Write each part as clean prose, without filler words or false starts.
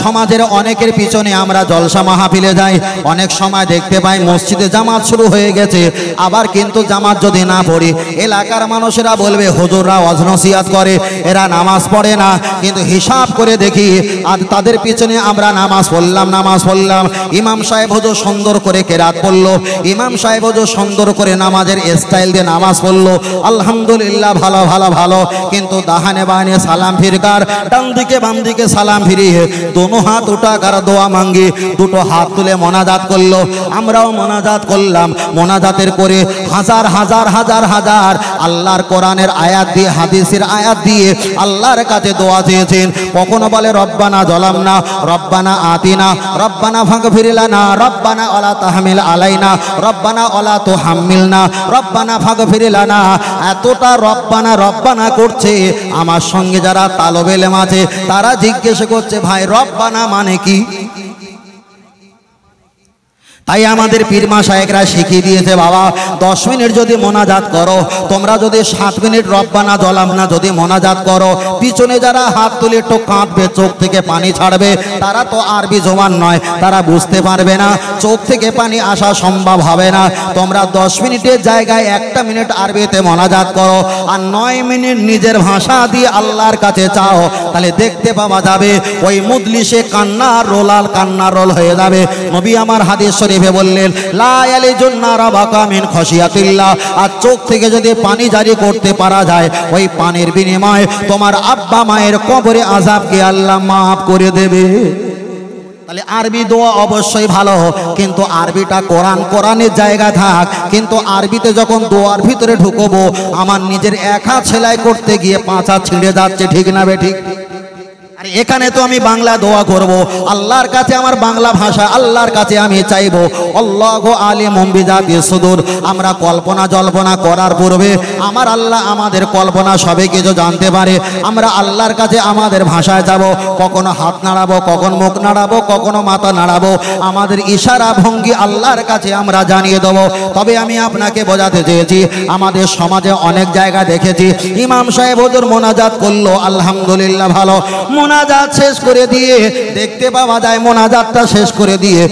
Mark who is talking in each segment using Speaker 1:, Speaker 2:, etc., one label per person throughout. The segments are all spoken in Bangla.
Speaker 1: সমাজের অনেকের পিছনে আমরা জলসা মাহফিলে যাই, অনেক সময় দেখতে পাই মসজিদে জামাত শুরু হয়ে গেছে, আবার কিন্তু জামাত যদি না পড়ি এলাকার মানুষেরা বলবে হুজুররা ওয়াজ নসিহত করে, এরা নামাজ পড়ে না। কিন্তু হিসাব করে দেখি আর তাদের পিছনে আমরা নামাজ পড়লাম, ইমাম সাহেব হুজুর সুন্দর করে কেরাত পড়লো, ইমাম সাহেব হুজুর সুন্দর করে নামাজের স্টাইল দিয়ে নামাজ পড়লো, আলহামদুলিল্লাহ ভালো ভালো ভালো। কিন্তু দাহানে বাহানে সালাম ফিরকার, ডান দিকে বাম দিকে সালাম ফিরিয়ে দোনো হাত উঠাকার দোয়া মাঙ্গি, দুটো হাত তুলে মোনাজাত করলো। আমরাও মোনাজাত করলাম, মোনাজাতের করে হাজার হাজার হাজার হাজার আল্লাহর কোরআনের আয়াত দিয়ে হাদিসের আয়াত দিয়ে আল্লাহর কাছে দোয়া চেয়েছেন। কখনো বলে রব্বানা জালামনা, রব্বানা আতিনা, রব্বানা ফাগফির লানা, রব্বানা ওয়ালা তাহমিল আলাইনা, রব্বানা ওয়ালা তুহাম্মিলনা, রব্বানা ফাগফির লানা। এতটা রব্বানা রব্বানা করছে, আমার সঙ্গে যারা তালেবে ইলম আছে তারা জিজ্ঞেস করছে ভাই রব্বানা মানে কি? তাই আমাদের পীর মাশায়েখরা শিখিয়ে দিয়েছে বাবা 10 মিনিট যদি মোনাজাত করো, তোমরা যদি 7 মিনিট রব্বানা জালামনা যদি মোনাজাত করো, পিছনে যারা হাত তুলে একটু কাঁদবে, চোখ থেকে পানি ছাড়বে, তারা তো আরবি জবান নয়, তারা বুঝতে পারবে না, চোখ থেকে পানি আসা সম্ভব হবে না। তোমরা 10 মিনিটের জায়গায় 1 মিনিট আরবিতে মোনাজাত করো আর 9 মিনিট নিজের ভাষা দিয়ে আল্লাহর কাছে চাও, তাহলে দেখতে পাওয়া যাবে ওই মুদলিসে কান্নার রোল হয়ে যাবে। নবী আমার হাদিস শরীফে বললেন লা ইয়ালিজুন নারা বাকা মিন খশিয়াতিল্লাহ। আর চোখ থেকে যদি পানি জারি করতে পারা যায়, ওই পানির বিনিময়ে তোমার আব্বা মায়ের কবরে আযাবকে আল্লাহ মাফ করে দেবে। তাহলে আরবি দোয়া অবশ্যই ভালো, কিন্তু আরবিটা কোরআনের জায়গা থাক, কিন্তু আরবিতে যখন দোয়ার ভিতরে ঢুকবো আমার নিজের এক হাত সেলাই করতে গিয়ে 5 হাত ছিঁড়ে যাচ্ছে, ঠিক না বেঠিক? আর এখানে তো আমি বাংলা দোয়া করব, আল্লাহর কাছে আমার বাংলা ভাষা আল্লাহর কাছে আমি চাইবো আল্লাহু আলিমুম বিযাতি সুদূর। আমরা কল্পনা জল্পনা করার পূর্বে আমার আল্লাহ আমাদের কল্পনা সবে কিছু জানতে পারে। আমরা আল্লাহর কাছে আমাদের ভাষায় যাব, কখনো হাত নাড়াবো, কখনো মুখ নাড়াবো, কখনো মাথা নাড়াবো, আমাদের ইশারা ভঙ্গি আল্লাহর কাছে আমরা জানিয়ে দেবো। তবে আমি আপনাকে বোঝাতে চেয়েছি আমাদের সমাজে অনেক জায়গা দেখেছি ইমাম সাহেব হুজুর মোনাজাত করলো, আলহামদুলিল্লাহ ভালো, মোনাজাত শেষ করে দিয়ে দেখতে পাওয়া যায় মোনাজাতটা শেষ করে দিয়ে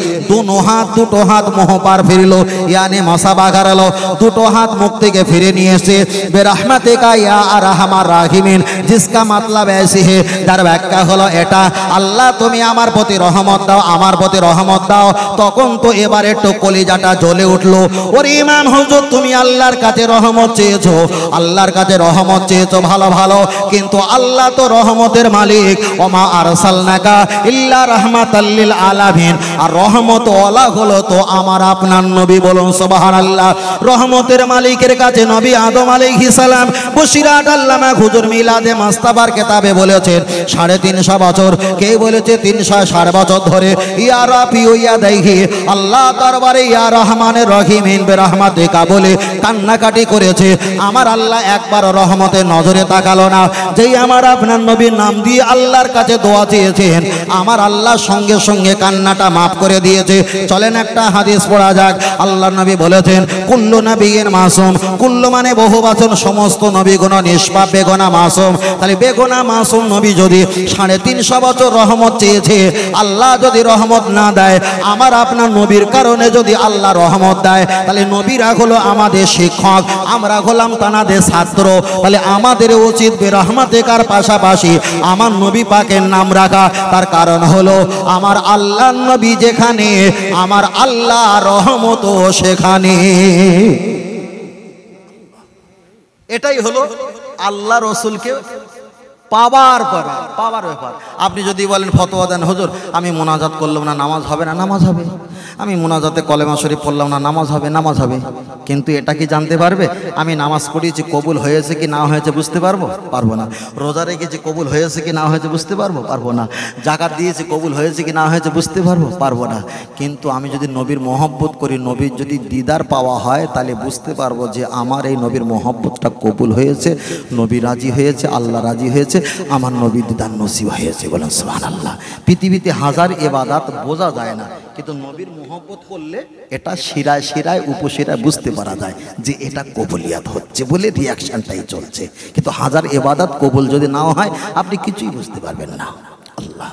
Speaker 1: দুটো হাত মোহ পার ফিরলো, ইয়ানি মাসাবা করালো, দুটো হাত মুখ থেকে ফিরে নিয়ে এসে বেরহমাতিকা ইয়া আরহামার রাহিমিন, জিসকা মাতলাব ऐसी है, যার ব্যাখ্যা হলো এটা আল্লাহ তুমি আমার প্রতি রহমত দাও, আমার প্রতি রহমত দাও। তখন তো এবার একটু কলিজাটা জ্বলে উঠলো, ওরে ইমাম হুজুর তুমি আল্লাহর কাছে রহমত চেয়েছো, আল্লাহর কাছে রহমত চেয়েছো ভালো ভালো, কিন্তু আল্লাহ তো রহমতের মালিক, ওমা আরসালনাকা ইল্লা রাহমাতাল লিল আলামিন। আর রহমত ওয়ালা হলো তো আমার আপনার নবী, বলুন সুবহানাল্লাহ। রহমতের মালিকের কাছে নবী আদম আলাইহিস সালাম বশিরাত আল্লামা হুজুর মিলাদে মুস্তাফার কিতাবে বলেছেন 350 বছর, কে বলেছে 360 বছর ধরে ইয়া রাবি ইয়া দাইহি আল্লাহ দরবারে ইয়া রহমানের রহিমিন বিরহমাতিকা বলে কান্নাকাটি করেছে। আমার আল্লাহ একবার রহমতের নজরে তাকালো না, যেই আমার আপনার নবীর নাম দিয়ে আল্লাহর কাছে দোয়া চেয়েছেন আমার আল্লাহ সঙ্গে সঙ্গে কান্নাটা মাফ করে দিয়েছে। চলেন একটা হাদিস পড়া যাক। আল্লাহর নবী বলেছেন কুল্লু নবিয়্যিন মাসুম, কুল্লু মানে বহুবচন, সমস্ত নবীগণ নিষ্পাপ বেগুনাহ মাসুম। তাহলে বেগুনাহ মাসুম নবী যদি 350 বছর রহমত চেয়েছে, আল্লাহ যদি রহমত না দেয়, আমার আপনার নবীর কারণে যদি আল্লাহ রহমত দেয়, তাহলে নবীরা হলো আমাদের শিক্ষক, আমরা হলাম তানাদের ছাত্র। তাহলে আমাদের উচিত বেরহমাতিকার পাশাপাশি আমার নবী পাকের নাম রাখা। তার কারণ হলো আমার আল্লাহর নবী যেখানে আমার আল্লাহ রহমত সেখানে। এটাই হলো আল্লাহ রসুলকে পাওয়ার ব্যাপার। আপনি যদি বলেন ফতোয়া দেন হুজুর আমি মোনাজাত করলাম না নামাজ হবে না, নামাজ হবে। আমি মোনাজাতে কলেমা শরীফ পড়লাম না, নামাজ হবে, নামাজ হবে। কিন্তু এটা কি জানতে পারবে আমি নামাজ পড়িয়েছি কবুল হয়েছে কি না হয়েছে বুঝতে পারবো? পারবো না। রোজা রেখেছি কবুল হয়েছে কি না হয়েছে বুঝতে পারবো? পারবো না। জাকাত দিয়েছি কবুল হয়েছে কি না হয়েছে বুঝতে পারবো? পারবো না। কিন্তু আমি যদি নবীর মহব্বত করি, নবীর যদি দিদার পাওয়া হয়, তাহলে বুঝতে পারবো যে আমার এই নবীর মহব্বতটা কবুল হয়েছে, নবী রাজি হয়েছে, আল্লাহ রাজি হয়েছে, আমার নবী দিদার নসিব হয়েছে। বলেন সুবহানাল্লাহ। পৃথিবীতে হাজার ইবাদত বোঝা যায় না, কিন্তু নবীর মহব্বত করলে এটা শিরায় শিরায় উপশিরায় বুঝতে পারা যায় যে এটা কবুলিয়াত হচ্ছে বলে রিয়াকশনটাই চলছে। কিন্তু হাজার ইবাদত কবুল যদি নাও হয় আপনি কিছুই বুঝতে পারবেন না। আল্লাহ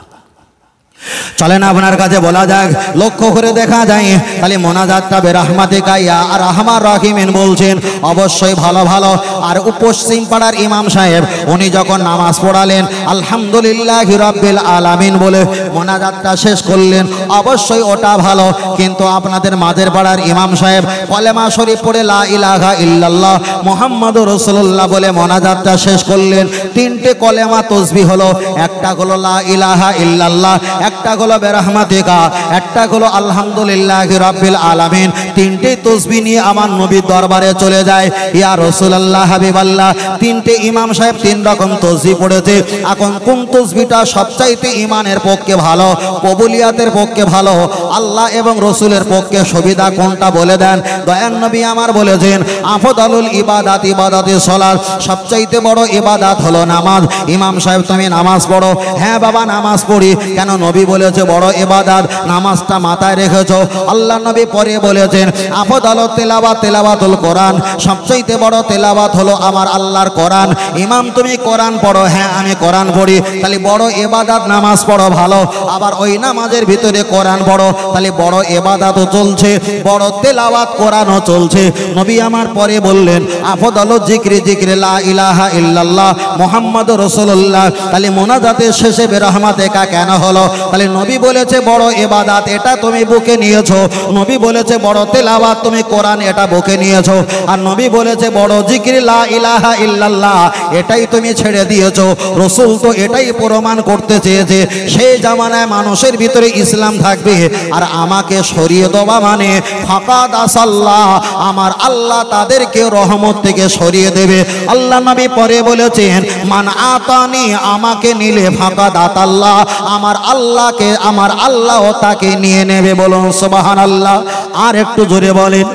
Speaker 1: চলেন আপনার কাছে বলা যাক, লক্ষ্য করে দেখা যায় তাহলে মোনাজাতটা বেরহমাতিকা ইয়া আরহামার রাহিমিন বলছেন অবশ্যই ভালো ভালো। আর পশ্চিম পাড়ার ইমাম সাহেব উনি যখন নামাজ পড়ালেন আলহামদুলিল্লাহি রাব্বিল আলামিন বলে মোনাজাতটা শেষ করলেন, অবশ্যই ওটা ভালো। কিন্তু আপনাদের মাঝের পাড়ার ইমাম সাহেব কলেমা শরীফ পড়ে লা ইলাহা ইল্লাল্লাহ মুহাম্মাদুর রাসূলুল্লাহ বলে মোনাজাতটা শেষ করলেন। তিনটে কলেমা তাসবিহ হলো, একটা হলো লা ইলাহা ইল্লাল্লাহ, একটা হলো বেরহমাতিকা, একটা হলো আলহামদুলিল্লাহি রাব্বিল আলামিন। তিনটে তাসবিহ নিয়ে আমার নবীর দরবারে চলে যায়। ইয়া রাসূলুল্লাহ হাবিবাল্লাহ, তিনটে ইমাম সাহেব তিন রকম তাসবিহ পড়েছে। এখন কোন তাসবিহটা সবচাইতে ঈমানের পক্ষে ভালো, কবুলিয়াতের পক্ষে ভালো, আল্লাহ এবং রাসূলের পক্ষে সুবিধা কোনটা বলে দেন। দয়ার নবী আমার বলেছেন আফদালুল ইবাদাত ইবাদাতে সালাত, সবচাইতে বড় ইবাদত হলো নামাজ। ইমাম সাহেব তুমি নামাজ পড়ো? হ্যাঁ বাবা নামাজ পড়ি। কেন? নবী বলেছে বড় ইবাদত, নামাজটা মাথায় রেখেছো। আল্লাহ নবী পরে বলেছেন আফদালুত তিলাওয়াত তিলাওয়াতুল কোরআন, সবচাইতে বড় তেলাওয়াত হলো আমার আল্লাহর কোরআন। ইমাম তুমি কোরআন পড়ো? হ্যাঁ আমি কোরআন পড়ি। তাহলে বড় ইবাদত নামাজ পড়ো ভালো, আবার ওই নামাজের ভিতরে কোরআন পড়ো, তাহলে বড় ইবাদতও চলছে, বড় তেলাওয়াত কোরআনও চলছে। নবী আমার পরে বললেন আফদালুজ যিকরি যিকরি লা ইলাহা ইল্লাল্লাহ মুহাম্মাদুর রাসূলুল্লাহ। তাহলে মোনাজাতের শেষে বেরহমাতিকা কেন হলো? তাহলে নবী বলেছে বড় ইবাদত, এটা তুমি বুকে নিয়েছো। নবী বলেছে বড় তেলাওয়াত, তুমি কোরআন এটা বুকে নিয়েছো। আর নবী বলেছে বড় যিকরি লা ইলাহা ইল্লাল্লাহ, এটাই তুমি ছেড়ে দিয়েছো। রাসূল তো এটাই প্রমাণ করতে চেয়েছে সেই জামানায় মানুষের ভিতরে ইসলাম থাকবে, আর আমাকে সরিয়ে দেওয়া মানে ফাকাদ আসাল্লাহ, আমার আল্লাহ তাদেরকে রহমত থেকে সরিয়ে দেবে। আল্লাহ নবী পরে বলেছেন মান আতানি, আমাকে নিলে ফাকাদ আতাল্লাহ, আমার আল্লাহকে আমার আল্লাহ তাকে নিয়ে নেবে। বলুন সুবহানাল্লাহ। আর একটু জোরে বলেন।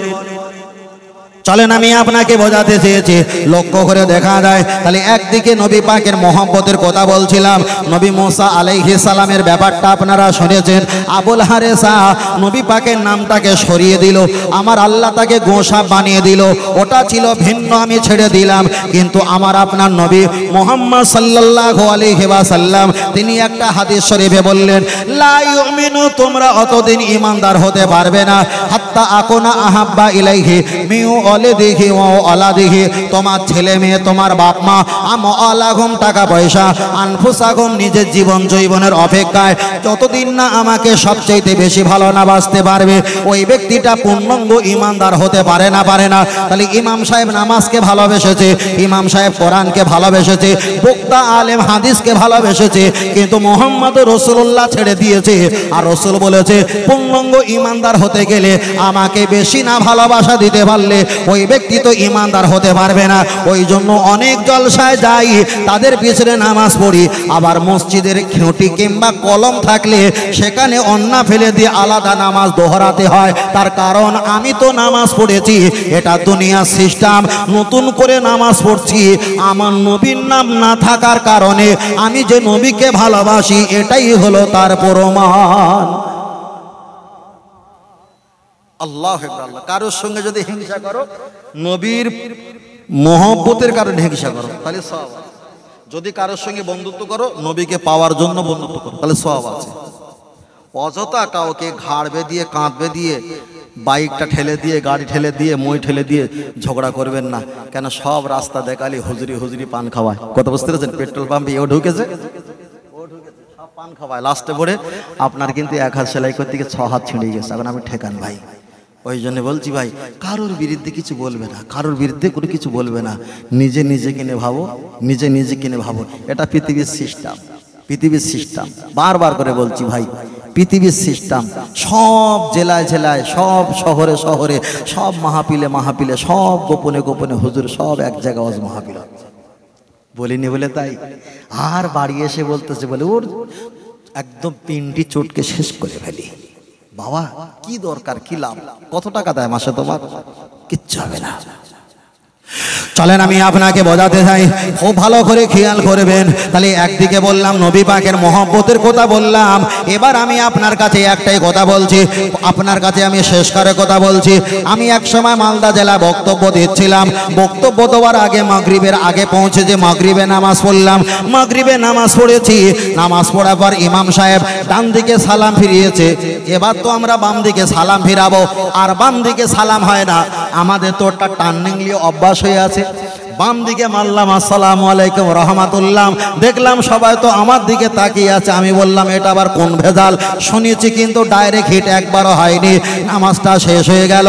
Speaker 1: চলেন আমি আপনাকে বোঝাতে চেয়েছি, লক্ষ্য করে দেখা যায় তাহলে একদিকে নবী পাকের মহব্বতের কথা বলছিলাম। নবী মুসা আলাইহিস সালামের ব্যাপারটা আপনারা শুনেছেন। আবুল হারেসা নবী পাকের নামটাকে সরিয়ে দিল, আমার আল্লাহ তাকে গোসাপ বানিয়ে দিল, ওটা ছিল ভিন্ন, আমি ছেড়ে দিলাম। কিন্তু আমার আপনার নবী মুহাম্মদ সাল্লাল্লাহু আলাইহি ওয়াসাল্লাম তিনি একটা হাদিস শরীফে বললেন লা ইউমিনু, তোমরা অতদিন ঈমানদার হতে পারবে না হাত্তা আকুনা আহাব্বা ইলাইহি মিউ দেখি ও অলা দেখি, তোমার ছেলে মেয়ে, তোমার বাপ মা, আলাগম টাকা পয়সা, আনফুসাগম নিজের জীবন জৈবনের অপেক্ষায় যতদিন না আমাকে সবচাইতে বেশি ভালো না বাঁচতে পারবে, ওই ব্যক্তিটা পূর্ণাঙ্গ ঈমানদার হতে পারে না। তাহলে ইমাম সাহেব নামাজকে ভালোবেসেছে, ইমাম সাহেব কোরআনকে ভালোবেসেছে, বক্তা আলেম হাদিসকে ভালোবেসেছে, কিন্তু মুহাম্মদুর রাসূলুল্লাহ ছেড়ে দিয়েছে। আর রাসূল বলেছে পূর্ণাঙ্গ ঈমানদার হতে গেলে আমাকে বেশি না ভালোবাসা দিতে পারলে ওই ব্যক্তি তো ঈমানদার হতে পারবে না। ওই জন্য অনেক জলসায় যাই, তাদের পিছনে নামাজ পড়ি, আবার মসজিদের খুঁটি কিংবা কলম থাকলে সেখানে অন্না ফেলে দিয়ে আলাদা নামাজ দোহরাতে হয়। তার কারণ আমি তো নামাজ পড়েছি, এটা দুনিয়ার সিস্টেম, নতুন করে নামাজ পড়ছি। আমার নবীর নাম না থাকার কারণে আমি যে নবীকে ভালোবাসি এটাই হলো তার প্রমাণ। আল্লাহ আল্লাহ। কারোর সঙ্গে যদি হিংসা করো, নবীর মহব্বতের কারণে হিংসা করো, তাহলে সওয়াব আছে। যদি কারোর সঙ্গে বন্ধুত্ব করো, নবীকে পাওয়ার জন্য বন্ধুত্ব করো, তাহলে সওয়াব আছে। অযথা কাউকে ঘাড় বেঁধিয়ে কাঁধ বেঁধিয়ে বাইকটা ঠেলে দিয়ে, গাড়ি ঠেলে দিয়ে, মই ঠেলে দিয়ে ঝগড়া করবেন না। কেন? সব রাস্তা দেখালি হুজুরি হুজুরি পান খাওয়ায়। কত বুঝতে পেরেছেন? পেট্রোল পাম্পে এও ঢুকেছে, সব পান খাওয়ায়। লাস্টে পড়ে আপনার কিন্তু এক হাত সেলাই করতে গিয়ে 6 হাত ছিঁড়ে গেছে। এখন আমি ঠেকান ভাই। ওই জন্য বলছি ভাই, কারোর বিরুদ্ধে কিছু বলবে না, কারোর বিরুদ্ধে করে কিছু বলবে না। নিজে নিজেকে নিয়ে ভাবো, নিজে নিজেকে নিয়ে ভাবো। এটা পৃথিবীর সিস্টেম, পৃথিবীর সিস্টেম। বারবার করে বলছি ভাই, পৃথিবীর সিস্টেম। সব জেলায় জেলায়, সব শহরে শহরে, সব মাহফিলে মাহফিলে, সব গোপনে গোপনে হুজুর সব এক জায়গায় ওয়াজ মাহফিল বলিনি বলে তাই। আর বাড়ি এসে বলতেছে বলে ওর একদম পিন্ডি চটকে শেষ করে ফেলি। বাবা কি দরকার, কি লাভ, কত টাকা দেয় মাসে তোমার? কিচ্ছু হবে না। চলেন আমি আপনাকে বোঝাতে চাই, খুব ভালো করে খেয়াল করবেন। তাহলে একদিকে বললাম নবী পাকের মহব্বতের কথা বললাম, এবার আমি আপনার কাছে একটাই কথা বলছি, আপনার কাছে আমি শেষ করে কথা বলছি। আমি এক সময় মালদা জেলা বক্তব্য দিচ্ছিলাম, বক্তব্য দেওয়ার আগে মাগরিবের আগে পৌঁছেছে, মাগরিবে নামাজ পড়লাম, মাগরিবে নামাজ পড়েছি, নামাজ পড়ার পর ইমাম সাহেব ডান দিকে সালাম ফিরিয়েছে। এবার তো আমরা বাম দিকে সালাম ফিরাবো, আর বাম দিকে সালাম হয় না, আমাদের তো ওটা টার্নিং নিয়ে অভ্যাস হয়ে আছে। বাম দিকে মারলাম আসসালামু আলাইকুম রহমাতুল্লাহ, দেখলাম সবাই তো আমার দিকে তাকিয়ে আছে। আমি বললাম এটা আবার কোন ভেজাল, শুনেছি কিন্তু ডাইরেক্ট হিট একবারও হয়নি। নামাজটা শেষ হয়ে গেল,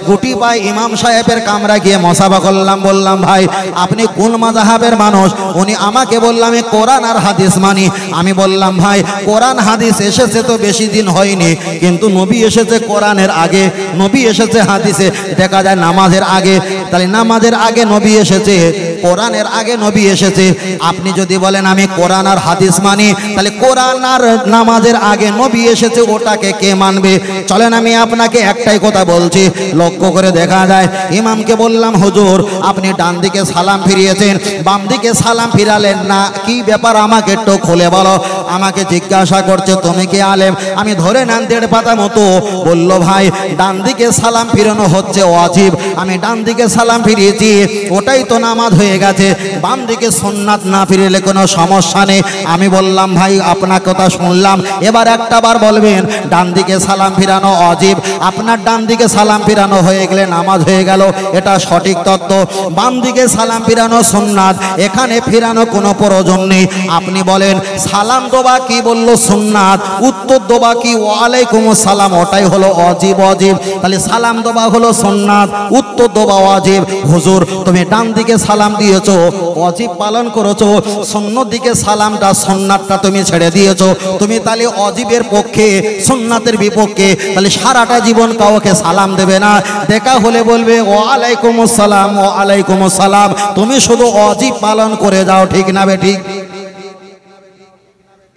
Speaker 1: গুটি পাই ইমাম সাহেবের কামরা গিয়ে মশাবা করলাম, বললাম ভাই আপনি কোন মাযহাবের মানুষ? উনি আমাকে বললাম আমি কোরআন আর হাদিস মানি। আমি বললাম ভাই কোরআন হাদিস এসেছে তো বেশি দিন হয়নি, কিন্তু নবী এসেছে কোরআনের আগে, নবী এসেছে হাদিসে দেখা যায় নামাজের আগে। তাহলে নামাজের আগে নবী এসেছে, কোরআনের আগে নবী এসেছে। আপনি যদি বলেন আমি কোরআন আর হাদিস মানি, তাহলে কোরআন আর নামাজের আগে নবী এসেছে, ওটাকে কে মানবে? চলেন আমি আপনাকে একটাই কথা বলছি, লক্ষ্য করে দেখা যায় ইমামকে বললাম হুজুর আপনি ডান দিকে সালাম ফিরিয়েছেন, বাম দিকে সালাম ফিরালেন না, কি ব্যাপার আমাকে একটু খুলে বলো। আমাকে জিজ্ঞাসা করছে তুমি কি আলেম? আমি ধরে নেন 1.5 পাতা মতো। বলল ভাই ডান দিকে সালাম ফিরানো হচ্ছে ওয়াজিব, আমি ডান দিকে সালাম ফিরিয়েছি, ওটাই তো নামাজ হয়ে গেছে, বাম দিকে সুন্নাত না ফিরলে কোনো সমস্যা নেই। আমি বললাম ভাই আপনার কথা শুনলাম, এবার একটা বার বলবেন ডান দিকে সালাম ফিরানো ওয়াজিব, আপনার ডান দিকে সালাম ফিরানো হয়ে গেলে নামাজ হয়ে গেল, এটা সঠিক তত্ত্ব। বাম দিকে সালাম ফিরানো সুন্নাত, এখানে ফিরানো কোনো প্রয়োজন নেই। আপনি বলেন সালাম দোবা কি বললো সুন্নাত, উত্তর দোবা কি ওয়ালাইকুম আসসালাম, ওটাই হলো ওয়াজিব। ওয়াজিব তাহলে সালাম দোবা হলো সুন্নাত, উত্তর দোবা ওয়াজিব। হুজুর তুমি ডান দিকে সালাম দিয়েছো, ওয়াজিব পালন করেছো, সুন্নত দিকে সালামটা সুন্নাতটা তুমি ছেড়ে দিয়েছো, তুমি তাহলে ওয়াজিবের পক্ষে সুন্নাতের বিপক্ষে, তাহলে সারাটা জীবন কাউকে সালাম দেবে না, দেখা হলে বলবে ওয়ালাইকুম আসসালাম ওয়ালাইকুম আসসালাম, তুমি শুধু ওয়াজিব পালন করে যাও, ঠিক না বে ঠিক?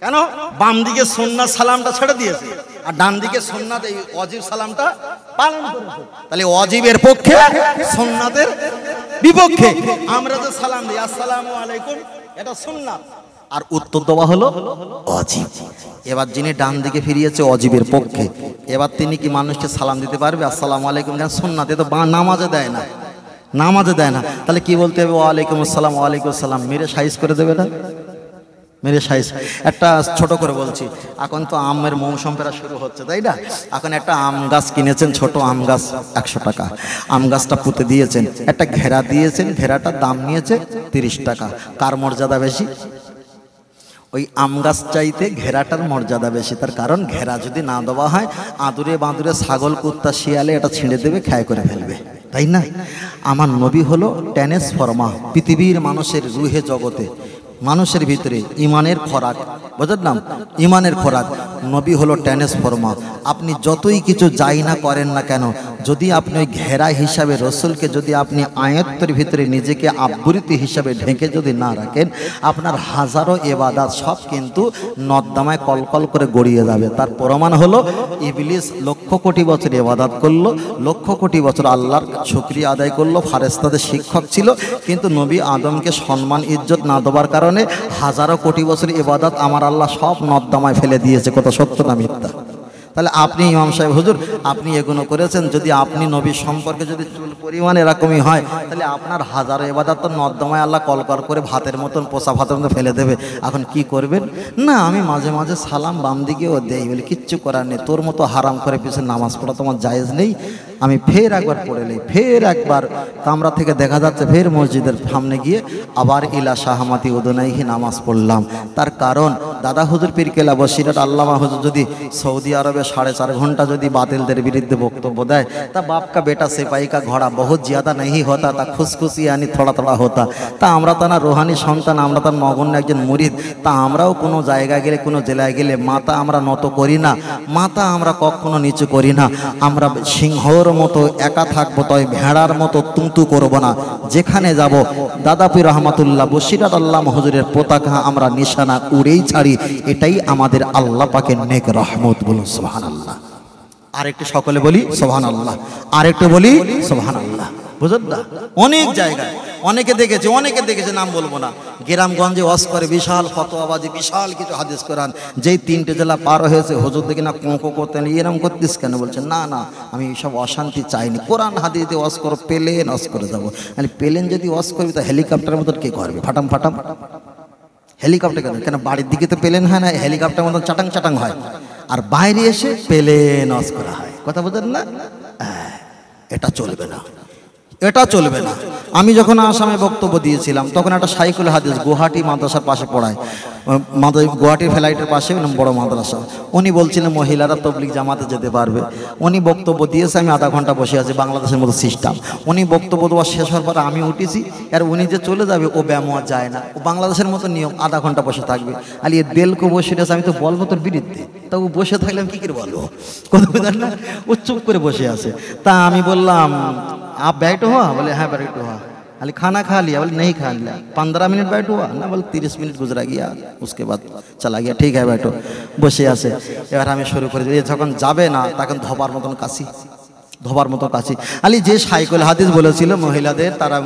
Speaker 1: কেন বাম দিকে সুন্নাত সালামটা ছেড়ে দিয়েছে আর ডান দিকে সুন্নাত এই ওয়াজিব সালামটা পালন করেছে, তাহলে ওয়াজিবের পক্ষে সুন্নাতের বিপক্ষে। আমরা যে সালাম দিই আসসালামু আলাইকুম, এটা সুন্নাত, আর উত্তর দেওয়া হলো ওয়াজিব। এবার যিনি ডান দিকে ফিরিয়েছে ওয়াজিবের পক্ষে, এবার তিনি কি মানুষকে সালাম দিতে পারবে আসসালামু আলাইকুম? কেন সুন্নাত, এ তো নামাজে দেয় না, নামাজে দেয় না, তাহলে কি বলতে হবে ওয়ালাইকুম আসসালাম ওয়ালাইকুম আসসালাম, মেরে সাইজ করে দেবে না, মেরে সাইজ। একটা ছোট করে বলছি, এখন তো আমের মৌসুম ফেরা শুরু হচ্ছে তাই না, এখন একটা আম গাছ কিনেছেন, ছোট আম গাছ 100 টাকা, আম গাছটা পুঁতে দিয়েছেন, একটা ঘেরা দিয়েছেন, ঘেরাটার দাম নিয়েছে 30 টাকা। কার মর্যাদা বেশি? ওই আম গাছ চাইতে ঘেরাটার মর্যাদা বেশি, তার কারণ ঘেরা যদি না দেওয়া হয় আদুরে বাঁদুরে ছাগল কুত্তা শিয়ালে এটা ছিঁড়ে দেবে, খায় করে ফেলবে, তাই না? আমার নবী হলো ট্রান্সফর্মার, পৃথিবীর মানুষের রুহে জগতে মানুষের ভিতরে ইমানের খোরাক, বুঝলেন? ইমানের খোরাক নবী হলো ট্রান্সফর্মার। আপনি যতই কিছু যাই না করেন না কেন, যদি আপনি ওই ঘেরা হিসাবে রসুলকে যদি আপনি আয়ত্তের ভিতরে নিজেকে আবৃত্তি হিসাবে ঢেকে যদি না রাখেন, আপনার হাজারো ইবাদত সব কিন্তু নর্দমায় কলকল করে গড়িয়ে যাবে। তার প্রমাণ হলো ইবলিস 1,00,000 কোটি বছর ইবাদত করলো, 1,00,000 কোটি বছর আল্লাহর শুকরিয়া আদায় করলো, ফারেস্তাদের শিক্ষক ছিল, কিন্তু নবী আদমকে সম্মান ইজ্জত না দেওয়ার কারণে হাজারো কোটি বছর ইবাদত আমার আল্লাহ সব নর্দমায় ফেলে দিয়েছে। কত সত্য না মিথ্যা? তাহলে আপনি ইমাম সাহেব হুজুর আপনি এগুলো করেছেন, যদি আপনি নবীর সম্পর্কে যদি চুল পরিমাণ এরকমই হয়, তাহলে আপনার হাজারো ইবাদত তো নর্দমায় আল্লাহ কলকল করে ভাতের মতন পোষা ভাতের মতো ফেলে দেবে। এখন কি করবেন? না আমি মাঝে মাঝে সালাম বাম দিকেও দেই, বলে কিচ্ছু করার নেই, তোর মতো হারাম করে পিছনে নামাজ পড়া তোমার জায়েজ নেই। আমি ফের একবার পড়ে নেই, ফের একবার কামরা থেকে দেখা যাচ্ছে ফের মসজিদের সামনে গিয়ে আবার ইলা শাহমাতি উদনাইহি নামাজ পড়লাম। তার কারণ দাদা হুজুর পীর কেলা বসিরহাট আল্লামা হুজুর যদি সৌদি আরবে 4.5 ঘন্টা যদি বাতিলদের বিরুদ্ধে বক্তব্য দেয়, তা বাপ কা বেটা সিপাही का घोड़ा बहुत ज़्यादा नहीं होता, তা খুশখুশি यानी थोड़ा थोड़ा होता। তা আমরা তো না রোহানি সন্তান, আমরা তার নগণ্য একজন মুরিদ, তা আমরাও কোনো জায়গায় গেলে কোনো জেলায় গেলে মাথা আমরা নত করি না, মাথা আমরা কখনো নিচু করি না। আমরা সিংহর মতো একা থাকবো, তবে ভেড়ার মতো তুঁতু করবো না। যেখানে যাব দাদা পীর রহমাতুল্লাহ বসিরহাট আল্লামা হুজুরের পতাকা আমরা নিশানা উড়েই ছাড়ি, এটাই আমাদের আল্লাহ পাকের নেক রহমত। বলুন সুবহানাল্লাহ। আরেকটু সকলে বলি সুবহানাল্লাহ, আরেকটু বলি সুবহানাল্লাহ। বুঝলেন না? অনেক জায়গায় অনেকে দেখেছে, নাম বলবো না। গ্রামগঞ্জে ওয়াজ করে, বিশাল ফতোয়াবাজি, বিশাল কিছু হাদিস কোরআন। যেই 3টে জেলা পার হয়েছে, হুজুর দেখি না কোঁকো করতেন, এরম করতিস কেন? বলছেন না না, আমি এইসব অশান্তি চাইনি, কোরআন হাদিস দিয়ে ওয়াজ করো, প্লেন ওয়াজ করে যাবো। প্লেন যদি ওয়াজ করবি তা হেলিকপ্টারের মতন কে করবে? ফাটাম ফাটাম হেলিকপ্টার কেন? বাড়ির দিকে তো প্লেন হয় না, হেলিকপ্টারের মতন চাটাং চাটাং হয়, আর বাইরে এসে প্লেন ওয়াজ করা হয়। কথা বোঝেন না? এটা চলবে না, এটা চলবে না। আমি যখন আসামে বক্তব্য দিয়েছিলাম, তখন একটা সাইকুল হাদিস গুয়াহাটি মাদ্রাসার পাশে পড়ায়, গুয়াহাটির ফ্লাইটের পাশে বড় মাদ্রাসা। উনি বলছিলেন মহিলারা তবলিগ জামাতে যেতে পারবে। উনি বক্তব্য দিয়েছে, আমি আধা ঘন্টা বসে আছি, বাংলাদেশের মতো সিস্টেম। উনি বক্তব্য দেওয়া শেষ হওয়ার পর আমি উঠেছি, আর উনি যে চলে যাবে ও ব্যায়াম যায় না, ও বাংলাদেশের মতো নিয়ম, আধা ঘন্টা বসে থাকবে। আলি এ দেলকে বসে রয়েছে, আমি তো বলবো তোর বিরুদ্ধে, তা ও বসে থাকলে আমি কী করে বলবো? কথা বুঝলেন না? ও চুপ করে বসে আছে। তা আমি বললাম आप बैठ हुआ? बोले हाँ बैठ हुआ। अरे खाना खा लिया? बोले नहीं खा लिया। 15 मिनट बैठ हुआ ना? बोले 30 मिनट गुजरा गया, उसके बाद चला गया। ठीक है बैठो। বসে আছে। এবার আমি শুরু করে দিই, যখন যাবে না তখন ধবার মতো কাশি। আলি যে সাইকুল হাদিস বলেছিল মহিলাদের, তারা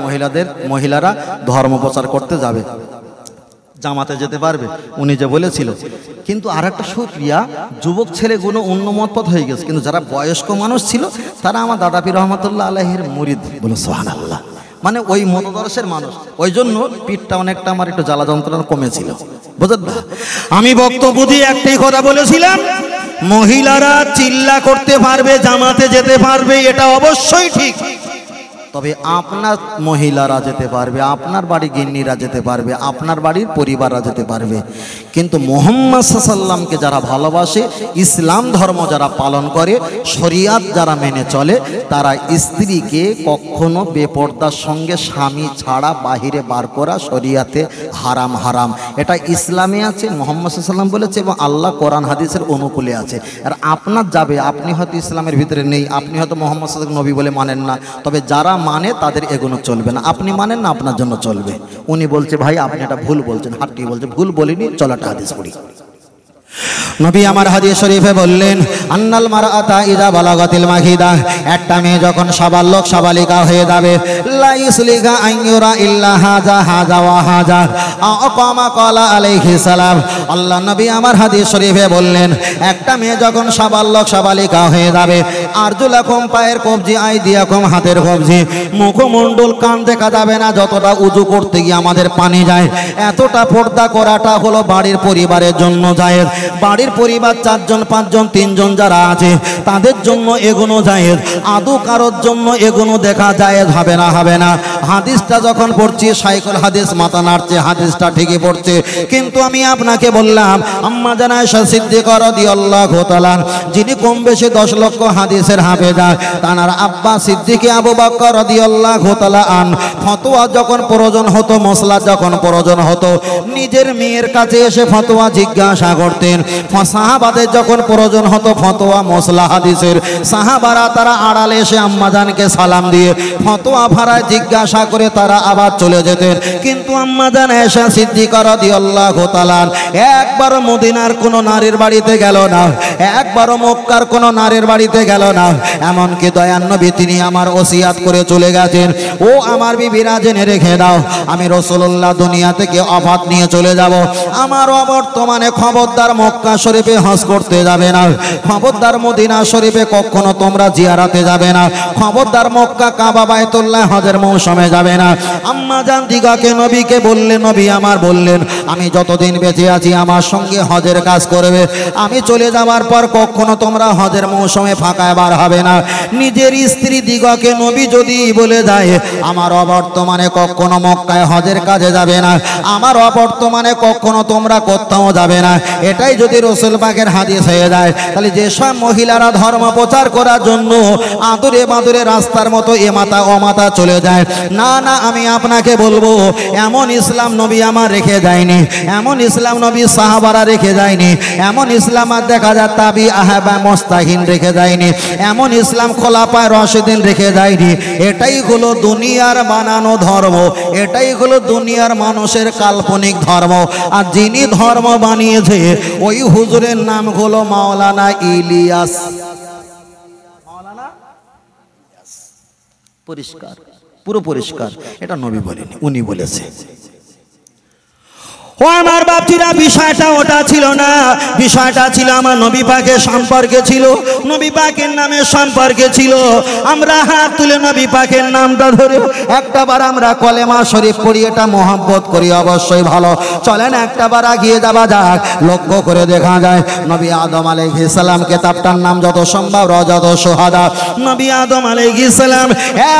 Speaker 1: মহিলারা ধর্ম প্রচার করতে যাবে, জামাতে যেতে পারবে, উনি যে বলেছিল। কিন্তু আর একটা সুক্রিয়া, যুবক ছেলেগুলো উন্নমত পথ হয়ে গেছে, কিন্তু যারা বয়স্ক মানুষ ছিল তারা আমার দাদা পীর রহমতুল্লাহ আলাইহির মুরিদ। বলে সুবহানাল্লাহ। মানে ওই মতদর্শের মানুষ, ওই জন্য পিঠটা অনেকটা আমার একটু জ্বালা যন্ত্রণা কমেছিল, বুঝলেন না? আমি বক্তব্য দিয়ে একটাই কথা বলেছিলাম, মহিলারা চিল্লা করতে পারবে, জামাতে যেতে পারবে, এটা অবশ্যই ঠিক। তবে আপনার মহিলারা যেতে পারবে, আপনার বাড়ি গিন্নিরা যেতে পারবে, আপনার বাড়ির পরিবাররা যেতে পারবে। কিন্তু মুহাম্মদ সাল্লাল্লাহু আলাইহি ওয়াসাল্লামকে যারা ভালোবাসে, ইসলাম ধর্ম যারা পালন করে, শরিয়াত যারা মেনে চলে, তারা স্ত্রীকে কখনো বেপরদার সঙ্গে স্বামী ছাড়া বাহিরে বার করা শরিয়াতে হারাম। এটা ইসলামে আছে, মুহাম্মদ সাল্লাল্লাহু আলাইহি ওয়াসাল্লাম বলেছে, এবং আল্লাহ কোরআন হাদিসের অনুকূলে আছে। আর আপনার যাবে, আপনি হয়তো ইসলামের ভিতরে নেই, আপনি হয়তো মুহাম্মদ সাল্লাল্লাহু আলাইহি ওয়াসাল্লাম নবী বলে মানেন না, তবে যারা মানে তাদের এগুলো চলবে না। আপনি মানেন না, আপনার জন্য চলবে। উনি বলছে ভাই আপনি এটা ভুল বলছেন। হাটটি বলছে ভুল বলিনি, চলো একটা হাদিস পড়ি। নবী আমার হাদিস শরীফে বললেন, আন্নাল মারআতা ইযা বালাগাতিল মাহিদা, একটা মেয়ে যখন সাবালক সাবালিকা হয়ে যাবে, লা ইসলিকা আইয়ুরা ইল্লা হাজা ওয়া হাজা আকামা ক্বালা আলাইহিস সালাম। আল্লাহ নবী আমার হাদিস শরীফে বললেন, একটা মেয়ে যখন সাবালক সাবালিকা হয়ে যাবে, আরজুলাকুম পায়ের কবজি, আইদিয়াকুম হাতের কবজি, মুখমণ্ডল কান দেখা যাবে না, যতটা উজু করতে গিয়ে আমাদের পানি যায়, এতটা পর্দা করাটা হলো বাড়ির পরিবারের জন্য জায়েজ। বাড়ির পরিবার 4 জন 5 জন 3 জন যারা আছে তাদের জন্য এগুলো জায়েজ। আদৌ কারোর জন্য এগুলো দেখা জায়েজ হবে না। হাদিসটা যখন পড়ছি, সাইকুল হাদিস মাথা নাড়ছে, হাদিসটা ঠিকই পড়ছে, কিন্তু আমি আপনাকে বললাম আম্মা জান আয়েশা সিদ্দিকা রাদিয়াল্লাহু তাআলা, যিনি কম বেশি 10 লক্ষ হাদিসের হাফেজা, তার আব্বা সিদ্দিক আবু বকর রাদিয়াল্লাহু তাআলা আন, ফতোয়া যখন প্রয়োজন হতো, মসলা যখন প্রয়োজন হতো, নিজের মেয়ের কাছে এসে ফতোয়া জিজ্ঞাসা করতেন। সাহাবাদের যখন প্রয়োজন হতো ফতোয়া মসলা হাদিসের, সাহাবারা তারা আড়ালে এসে আম্মাজানকে সালাম দিয়ে ফতোয়া ভাড়ায় জিজ্ঞাসা করে তারা আবার চলে যেতেন। কিন্তু আম্মাজান আয়েশা সিদ্দিকা রাদিয়াল্লাহু তাআলা একবারও মদিনার কোনো নারীর বাড়িতে গেল না, একবারও মক্কার কোনো নারীর বাড়িতে গেল না। এমনকি দয়ার নবী তিনি আমার ওসিয়াত করে চলে গেছেন, ও আমার বিবিরা জেনে রেখে দাও, আমি রাসূলুল্লাহ দুনিয়া থেকে ওফাত নিয়ে চলে যাব, আমার অবর্তমানে খবরদার মক্কা শরীফে হজ করতে যাবে না, খবরদার মদিনা শরীফে কখনো তোমরা জিয়ারাতে যাবে না, খবরদার মক্কা কাবা বাইতুল্লাহ হজের মৌসুমে যাবে না। আম্মা জান দিগাকে নবীকে বললেন, নবী আমার বললেন, আমি যতদিন বেঁচে আছি আমার সঙ্গে হজের কাজ করবে, আমি চলে যাওয়ার পর কখনো তোমরা হজের মৌসুমে ফাঁকা বার হবে না। নিজের স্ত্রী দিগাকে নবী যদি বলে যায় আমার অবর্তমানে কখনো মক্কায় হজের কাজে যাবে না, আমার অবর্তমানে কখনো তোমরা কোথাও যাবে না, এটাই যদি রাসূল পাকের হাদিস হয়ে যায়, তাহলে যেসব মহিলারা ধর্ম প্রচার করার জন্য আদরে বাদরে রাস্তার মতো এমাতা অমাতা চলে যায়, না না, আমি আপনাকে বলবো এমন ইসলাম নবী আমার রেখে যায়নি, এমন ইসলাম নবী সাহাবারা রেখে যায়নি, এমন ইসলাম আর দেখা যায় তাবি আহবা মুস্তাহিন রেখে যায়নি, এমন ইসলাম খোলাফায়ে রাশিদিন রেখে যায়নি। এটাই হলো দুনিয়ার বানানো ধর্ম, এটাই হলো দুনিয়ার মানুষের কাল্পনিক ধর্ম। আর যিনি ধর্ম বানিয়েছে ওই হুজুরের নাম হলো মাওলানা ইলিয়াস। পুরো পরিষ্কার, এটা নবী বলেনি, উনি বলেছে। ও আমার বাপজিরা, বিষয়টা ওটা ছিল না, বিষয়টা ছিল আমার নবী পাকের সম্পর্কে ছিল, নবী পাকের নামের সম্পর্কে ছিল। আমরা হাত তুলে নবী পাকের নামটা ধরে একটাবার আমরা কলেমা শরীফ পড়ি, এটা মহব্বত করি, অবশ্যই ভালো। চলেন একটাবার আগিয়ে যাওয়া যাক। লক্ষ্য করে দেখা যায় নবী আদম আলাইহিস সালাম, কেতাবটার নাম যত সম্ভব রজত সোহাদা। নবী আদম আলাইহিস সালাম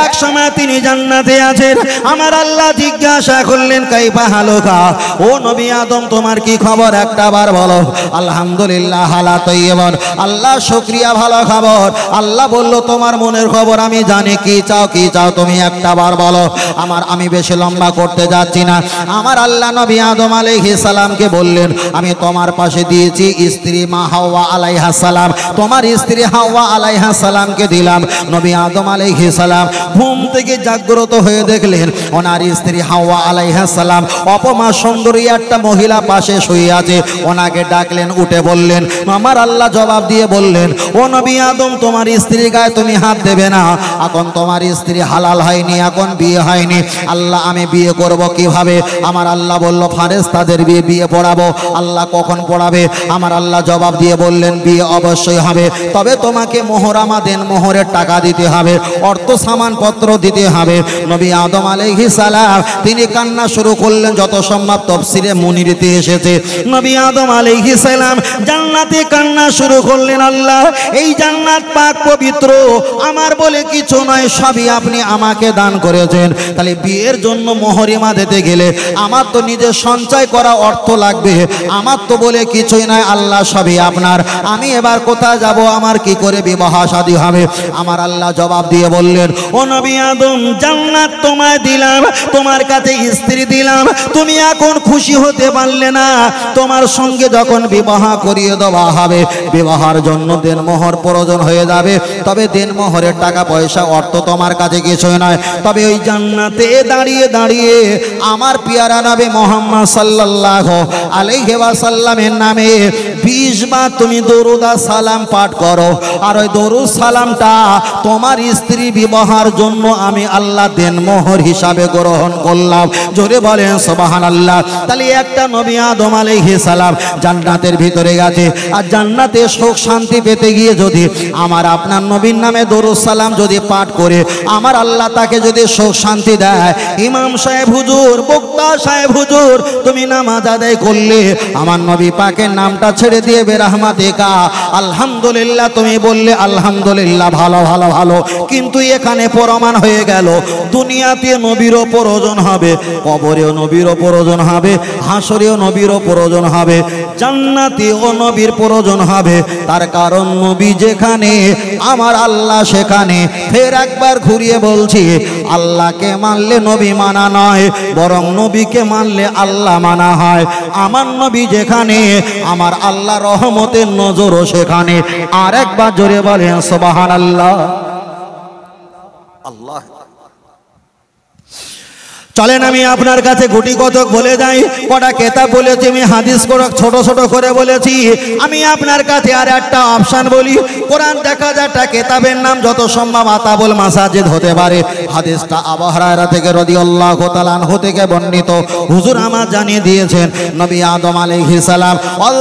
Speaker 1: এক সময় তিনি জান্নাতে আছেন। আমার আল্লাহ জিজ্ঞাসা করলেন কাইফা হালুকা, ও নবী আদম তোমার কি খবর, একটাবার বলো। আলহামদুলিল্লাহ হালা তৈয়বন, আল্লাহ শুকরিয়া, ভালো খবর। আল্লাহ বলল তোমার মনের খবর আমি জানি, কি চাও কি চাও তুমি একটাবার বলো। আমি বেশি লম্বা করতে যাচ্ছি না। আমার আল্লাহ নবী আদম আলাইহিস সালামকে বললেন আমি তোমার পাশে দিয়েছি স্ত্রী মা হাওয়া আলাইহা সালাম, তোমার স্ত্রী হাওয়া আলাইহা সালামকে দিলাম। নবী আদম আলাইহিস সালাম ঘুম থেকে জাগ্রত হয়ে দেখলেন ওনার স্ত্রী হাওয়া আলাইহা সালাম অপমা সুন্দরী একটা মহিলা পাশে শুয়ে আছে। ওনাকে ডাকলেন, উঠে বললেন। আমার আল্লাহ জবাব দিয়ে বললেন ও নবী আদম তোমার স্ত্রীর গায়ে তুমি হাত দেবে না, এখন তোমার স্ত্রী হালাল হয়নি, এখন বিয়ে হয়নি। আল্লাহ আমি বিয়ে করব কিভাবে? আমার আল্লাহ বলল ফারেস্তাদের বিয়ে পড়াবো। আল্লাহ কখন পড়াবে? আমার আল্লাহ জবাব দিয়ে বললেন বিয়ে অবশ্যই হবে, তবে তোমাকে মোহরামা দেন, মোহরের টাকা দিতে হবে, অর্থ সামানপত্র দিতে হবে। নবী আদম আলাইহিস সালাম তিনি কান্না শুরু করলেন। যত সম্ভব তাফসীরে মুনিরিতে এসেছে নবী আদম আলাইহিস সালাম জান্নাতে কান্না শুরু করলেন। আল্লাহ এই জান্নাত পাক পবিত্র, আমার বলে কিছু নয়, সবই আপনি আমাকে দান করেছেন। তাহলে বিয়ের জন্য মোহরিমা দিতে গেলে আমার তো নিজের সঞ্চয় করা অর্থ লাগবে, আমার তো বলে কিছুই নয়, আল্লাহ সবই আপনার। আমি এবার কোথায় যাব, আমার কি করে বিবাহ শাদী হবে? আমার আল্লাহ জবাব দিয়ে বললেন ও নবী আদম জান্নাত তোমায় দিলাম, তোমার কাছে স্ত্রী দিলাম, তুমি এখন খুশি হতে পারলে না। তোমার সঙ্গে যখন বিবাহ করিয়ে দেওয়া হবে, বিবাহের জন্য দেনমোহর প্রয়োজন হয়ে যাবে, তবে দেনমোহরের টাকা পয়সা অর্থ তোমার কাছে কিছুই নয়। তবে ওই জান্নাতে দাঁড়িয়ে দাঁড়িয়ে আমার পিয়ারা নবী মুহাম্মদ সাল্লাল্লাহু আলাইহি ওয়াসাল্লামের নামে 20 বার তুমি দরুদ আর সালাম পাঠ করো। আর ওই দরুদ সালামটা তোমার স্ত্রী বিবাহের জন্য আমি আল্লাহ দেনমোহর হিসাবে গ্রহণ করলাম। জোরে বলেন সুবহানাল্লাহ। তাহলে একটা নবী আদম আলাইহিস সালাম জান্নাতের ভিতরে গেছে, আর জান্নাতে সুখ শান্তি পেতে গিয়ে যদি আমার আপনার নবীর নামে দরুদ সালাম যদি পাঠ করে আমার আল্লাহ তাকে যদি সুখ শান্তি দেয়, ইমাম সাহেব হুজুর, বক্তা সাহেব হুজুর, তুমি নামাজ আদায় করলে আমার নবী পাকের নামটা ছেড়ে দিয়ে বেরহমাতিকা আলহামদুলিল্লাহ তুমি বললে আলহামদুলিল্লাহ, ভালো ভালো ভালো। কিন্তু এখানে প্রমাণ হয়ে গেল দুনিয়াতে নবীরও প্রয়োজন হবে, কবরেও নবীরও প্রয়োজন হবে, হাসরেও নবীরও প্রয়োজন হবে, জান্নাতেও নবীর প্রয়োজন হবে। তার কারণ নবী যেখানে আমার আল্লাহ সেখানে। ফের একবার ঘুরিয়ে বলছি, আল্লাহকে মানলে নবী মানা নয়, বরং নবীকে মানলে আল্লাহ মানা হয়। আমার নবী যেখানে আমার আল্লাহ রহমতের নজরও সেখানে। আর একবার জোরে বলেন সুবহানাল্লাহ। আল্লাহ চলেন আমি আপনার কাছে গুটি কতক বলে যাই। কটা কেতাব বলেছি আমি, হাদিস ছোট ছোট করে বলেছি। আমি আপনার কাছে আর একটা অপশন বলি। কোরআন দেখা যায় একটা কেতাবের নাম যত সম্ভব আতাবুল মাসাজিদ হতে পারে। হাদিসটা আবু হুরায়রা থেকে রাদিয়াল্লাহু তাআলা আনহু থেকে বর্ণিত। হুজুর আমার জানিয়ে দিয়েছেন নবী আদম আলাইহিস সালাম আল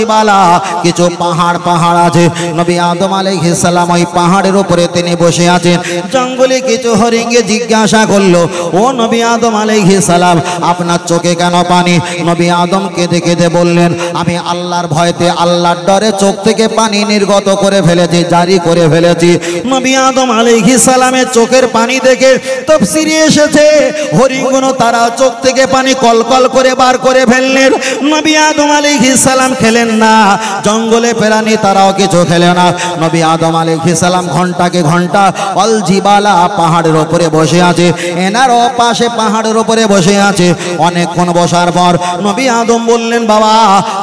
Speaker 1: জিবালা কিছু পাহাড় আছে। নবী আদম আলাইহিস সালাম ওই পাহাড়ের উপরে তিনি বসে আছেন। জঙ্গলে কিছু হরিণকে জিজ্ঞাসা করলো ও নবী আদম আলাইহিস সালাম আপনার চোখে কেন পানি? নবী আদম কেঁদে কেঁদে বললেন আমি আল্লাহর ভয়তে, আল্লাহর ডরে চোখ থেকে পানি নির্গত করে ফেলেছি, জারি করে ফেলেছি। নবী আদম আলাইহিস সালামের চোখের পানি দেখে তাফসীরে এসেছে হরিণগুলো তারা চোখ থেকে পানি কলকল করে বার করে ফেললেন। নবী আদম আলাইহিস সালাম খেলেন না, জঙ্গলে প্রাণী তারাও কিছু খেলে না। নবী আদম আলাইহিস সালাম ঘন্টাকে ঘন্টা আল জিবালা পাহাড়ের উপরে বসে আছে। এনার আরো পাশে পাহাড়ের উপরে বসে আছে। অনেকক্ষণ বসার পর নবী আদম বললেন, বাবা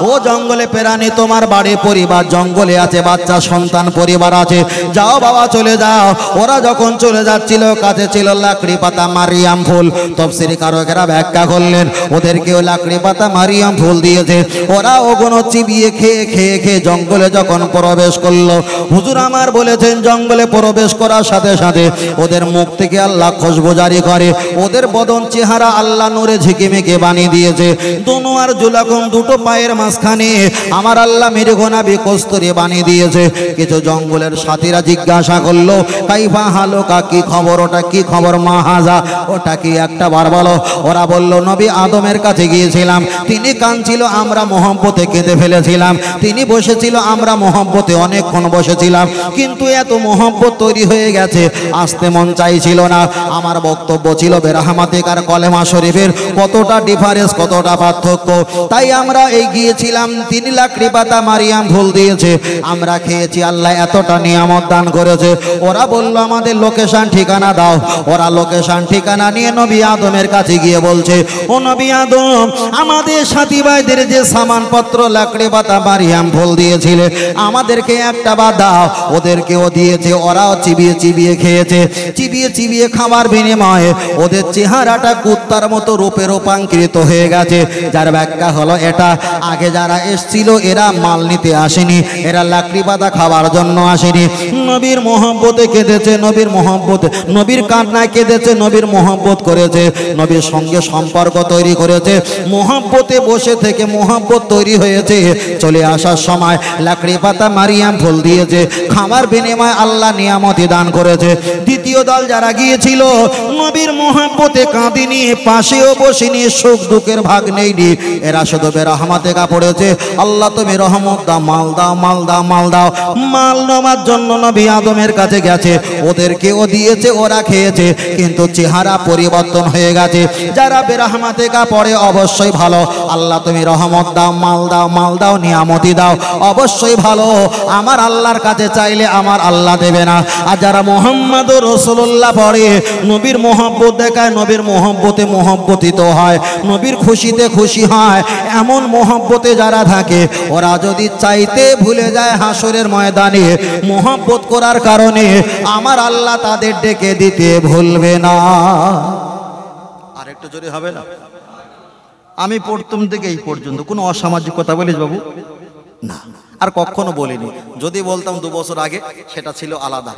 Speaker 1: ও জঙ্গলে প্রাণী, তোমার বাড়ি পরিবার জঙ্গলে আছে, বাচ্চা সন্তান পরিবার আছে, যাও বাবা চলে যাও। ওরা যখন চলে যাচ্ছিল, কাছে ছিল লাকড়ি পাতা মারিয়াম ফুল। তাফসীরে কারকেরা ব্যাখ্যা করলেন, ওদেরকেও লাকড়ি পাতা মারিয়াম ফুল দিয়েছে। ওরা ওগুলো চিবিয়ে খেয়ে খেয়ে খেয়ে জঙ্গলে যখন প্রবেশ করলো, হুজুর আমার বলেছেন জঙ্গলে প্রবেশ করার সাথে সাথে ওদের মুখ থেকে আল্লাহ খুশবু জারি করে, ওদের বদন চেহারা আল্লাহ নূরে ঝিকিমিকি বানিয়ে দিয়েছে। দুনো আর জুলাকুম, দুটো পায়ের মাঝখানে আমার আল্লাহ মৃগনাবি কস্তুরী বানিয়ে দিয়েছে। কিছু জঙ্গলের সাথীরা জিজ্ঞাসা করলো, কাইফা হালুকা, কি খবর, ওটা কি খবর, মাহাজা ওটা কি, একটা বার বলো। ওরা বলল, নবী আদমের কাছে গিয়েছিলাম, তিনি কাঁদছিল, আমরা মোহব্বতে কেঁদে ফেলেছিলাম। তিনি বসেছিল, আমরা মোহব্বতে অনেকক্ষণ বসেছিলাম, কিন্তু এত মোহব্বত তৈরি হয়ে গেছে, আসতে মন চাইছিল না। আমার বক্তব্য ছিল বেরহমাতিক আর কলেমা শরীফের কতটা ডিফারেন্স, কতটা পার্থক্য। তাই আমরা এই গিয়েছিলাম, তিনি লাকড়ি পাতা মারিয়াম ফুল দিয়েছে, আমরা খেয়েছি, আল্লাহ এতটা নিয়ামত দান করেছে। ওরা বলল, আমাদের লোকেশন ঠিকানা দাও। ওরা লোকেশন ঠিকানা নিয়ে নবী আদমের কাছে গিয়ে বলছে, ও নবী আদম, আমাদের সাথী ভাইদের যে সামানপত্র লাকড়ি পাতা মারিয়াম ফুল দিয়েছিলে, আমাদেরকে একটা বা দাও। ওদেরকেও দিয়েছে, ওরাও চিবিয়ে চিবিয়ে খেয়েছে। চিবিয়ে চিবিয়ে খাবার বিনিময়ে ওদের চেহারাটা কুত্তার মতো রূপে রূপান্তরিত হয়ে গেছে। যার ব্যাখ্যা হলো, এটা আগে যারা এসছিল এরা মাল নিতে আসেনি, এরা লাকড়ি পাতা খাওয়ার জন্য আসেনি। নবীর মোহব্বতে কেঁদেছে, নবীর মোহব্বতে, নবীর কান্নায় কেঁদেছে, নবীর মোহব্বত করেছে, নবীর সঙ্গে সম্পর্ক তৈরি করেছে। মোহব্বতে বসে থেকে মোহব্বত তৈরি হয়েছে। চলে আসার সময় লাকড়ি পাতা মারিয়াম ফুল দিয়েছে, খাবার বিনিময়ে আল্লাহ নিয়ামতি দান করেছে। দ্বিতীয় দল যারা গিয়েছিল, নবীর মোহব্বতে কাঁদিনি, পাশেও বসিনি, সুখ দুঃখের ভাগ নেইনি, এরা শুধু বেরহমাতে পড়েছে, আল্লাহ তুমি রহমত দাও, মাল দাও, মাল দাও, মাল দাও। মাল নেওয়ার জন্য নবী আদমের কাছে গেছে, ওদেরকেও দিয়েছে, ওরা খেয়েছে, কিন্তু চেহারা পরিবর্তন হয়ে গেছে। যারা বেরহমাতে পড়ে অবশ্যই ভালো, আল্লাহ তুমি রহমত দাও, মাল দাও, মাল দাও, নিয়ামতি দাও, অবশ্যই ভালো। আমার আল্লাহর কাছে চাইলে আমার আল্লাহ দেবে না। আর যারা মুহাম্মাদুর রাসূলুল্লাহ পড়ে, নবীর মোহব্বত দেখায়, নবীর মোহব্বতে মোহব্বতিত হয়, নবীর খুশিতে খুশি হয়, এমন মোহব্বতে যারা থাকে, ওরা যদি চাইতে ভুলে যায় হাসরের ময়দানে, মোহব্বত করার কারণে আমার আল্লাহ তাদের ডেকে দিতে ভুলবে না। আর একটু জোরে হবে না? আমি প্রথম থেকে এই পর্যন্ত কোনো অসামাজিক কথা বলিস বাবু না, আর কখনো বলিনি। যদি বলতাম 2 বছর আগে, সেটা ছিল আলাদা।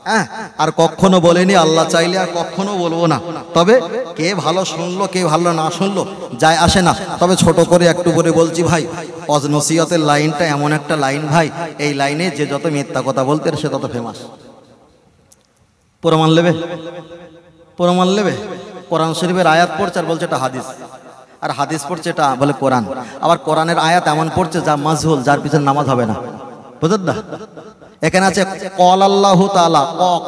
Speaker 1: হ্যাঁ, আর কখনো বলিনি, আল্লাহ চাইলে আর কখনো বলবো না। তবে কে ভালো শুনলো, কে ভালো না শুনলো যায় আসে না। তবে ছোট করে একটু করে বলছি, ভাই ওয়াজ নসিহতের লাইনটা এমন একটা লাইন ভাই, এই লাইনে যে যত মিথ্যা কথা বলতে সে তত ফেমাস। প্রমাণ নেবে, প্রমাণ নেবে। কোরআন শরীফের আয়াত পড়ছে আর বলছে এটা হাদিস, আর হাদিস পড়ছে এটা বলে কোরআন। আবার কোরআনের আয়াত এমন পড়ছে যা মাজহুল, যার পিছনে নামাজ হবে না। বুঝলেন না? এখানে আছে কল আল্লাহু তাআলা,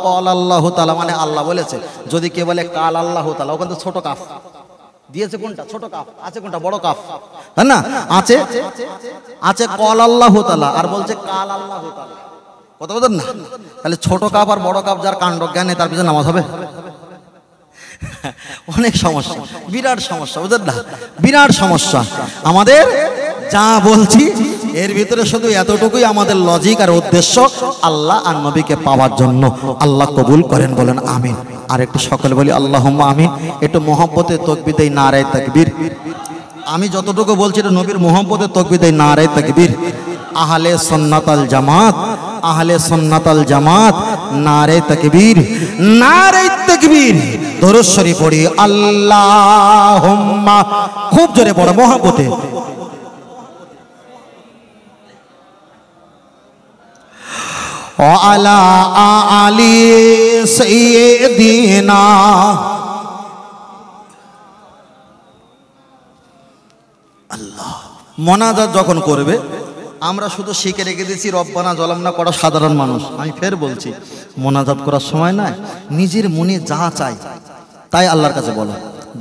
Speaker 1: কল আল্লাহু তাআলা মানে আল্লাহ বলেছে। যদি কে বলে কাল আল্লাহু তাআলা, ওখানে তো ছোট কাফ দিয়েছে, কোনটা ছোট কাফ আছে, কোনটা বড় কাফ, তাই না? আছে আছে কল আল্লাহু তাআলা, আর বলছে কাল আল্লাহু তাআলা। কথা বলেন না? তাহলে ছোট কাফ আর বড় কাফ যার কাণ্ড জ্ঞান নেই, তার পিছনে নামাজ হবে? অনেক সমস্যা, বিরাট সমস্যা, বুঝলেন না? বিরাট সমস্যা। আমাদের যা বলছি এর ভিতরে শুধু এতটুকুই আমাদের লজিক আর উদ্দেশ্য, আল্লাহ আর নবীকে পাওয়ার জন্য। আল্লাহ কবুল করেন, বলেন আমিন। আর একটু সকলে বলি আল্লাহুম্মা আমিন। একটু মোহব্বতে তাকবীর দেই, নারায়ে তাকবীর। আমি যতটুকু বলছি এটা নবীর মোহব্বতে তাকবীর দেই, নারায়ে তাকবীর। আহলে সুন্নাত আল জামাত, আহলে সুন্নাত আল জামাত, নারায়ে তাকবীর, নারায়ে তাকবীর। দরুদ শরীফ পড়ি, আল্লাহুম্মা, খুব জোরে পড়ো মোহব্বতে। ও আলা আলি সাইয়্যিদিনা। আল্লাহ মোনাজাত যখন করবে, আমরা শুধু শিখে রেখে দিয়েছি রব্বানা জালামনা করা সাধারণ মানুষ। আমি ফের বলছি, মোনাজাত করার সময় না, নিজের মনে যা চাই তাই আল্লাহর কাছে বলো।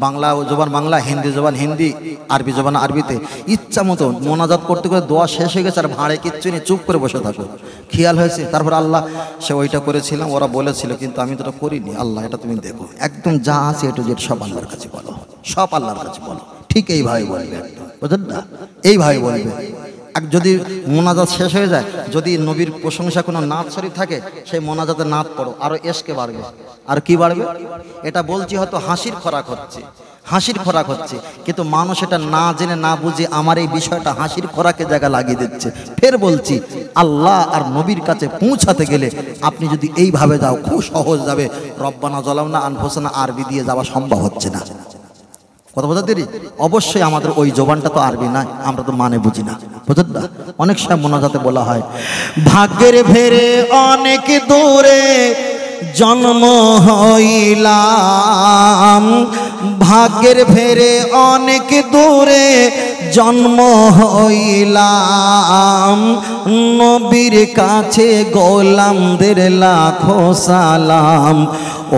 Speaker 1: বাংলা জবান বাংলা, হিন্দি জবান হিন্দি, আরবি জবান আরবিতে ইচ্ছা মতো মোনাজাত করতে করে দোয়া শেষ হয়ে গেছে আর ভাঁড়ে কিচ্ছু নেই, চুপ করে বসে থাকো। খেয়াল হয়েছে তারপর আল্লাহ সে ওইটা করেছিলাম, ওরা বলেছিল কিন্তু আমি তো ওটা করিনি, আল্লাহ এটা তুমি দেখো। একদম যা আছে একটু যেটা সব আল্লাহর কাছে বলো, সব আল্লাহর কাছে বলো, ঠিক এইভাবে বলবে, বুঝলেন না? এইভাবে বলবে। আর যদি মোনাজাত শেষ হয়ে যায়, যদি নবীর প্রশংসা কোনো নাত শরীফ থাকে, সেই মোনাজাতে নাত পড়ো, আরো এসকে বাড়বে। আর কি বাড়বে? এটা বলছি হয়তো হাসির খোরাক হচ্ছে, হাসির খোরাক হচ্ছে, কিন্তু মানুষ এটা না জেনে না বুঝে আমার এই বিষয়টা হাসির খোরাকে জায়গা লাগিয়ে দিচ্ছে। ফের বলছি, আল্লাহ আর নবীর কাছে পৌঁছাতে গেলে আপনি যদি এইভাবে যাও, খুব সহজ যাবে। রব্বানা জালামনা আনফুসানা আরবি দিয়ে যাওয়া সম্ভব হচ্ছে না। কথা বোঝা দেরি? অবশ্যই আমাদের ওই জবানটা তো আরবি না, আমরা তো মানে বুঝি না, বুঝলেন না? অনেক সময় মোনাজাতে বলা হয়, ভাগ্যের ফেরে অনেক দূরে জন্ম হইলাম, ভাগ্যের ফেরে অনেক দূরে জন্ম হইলাম, নবীর কাছে গোলামদের লাখো সালাম।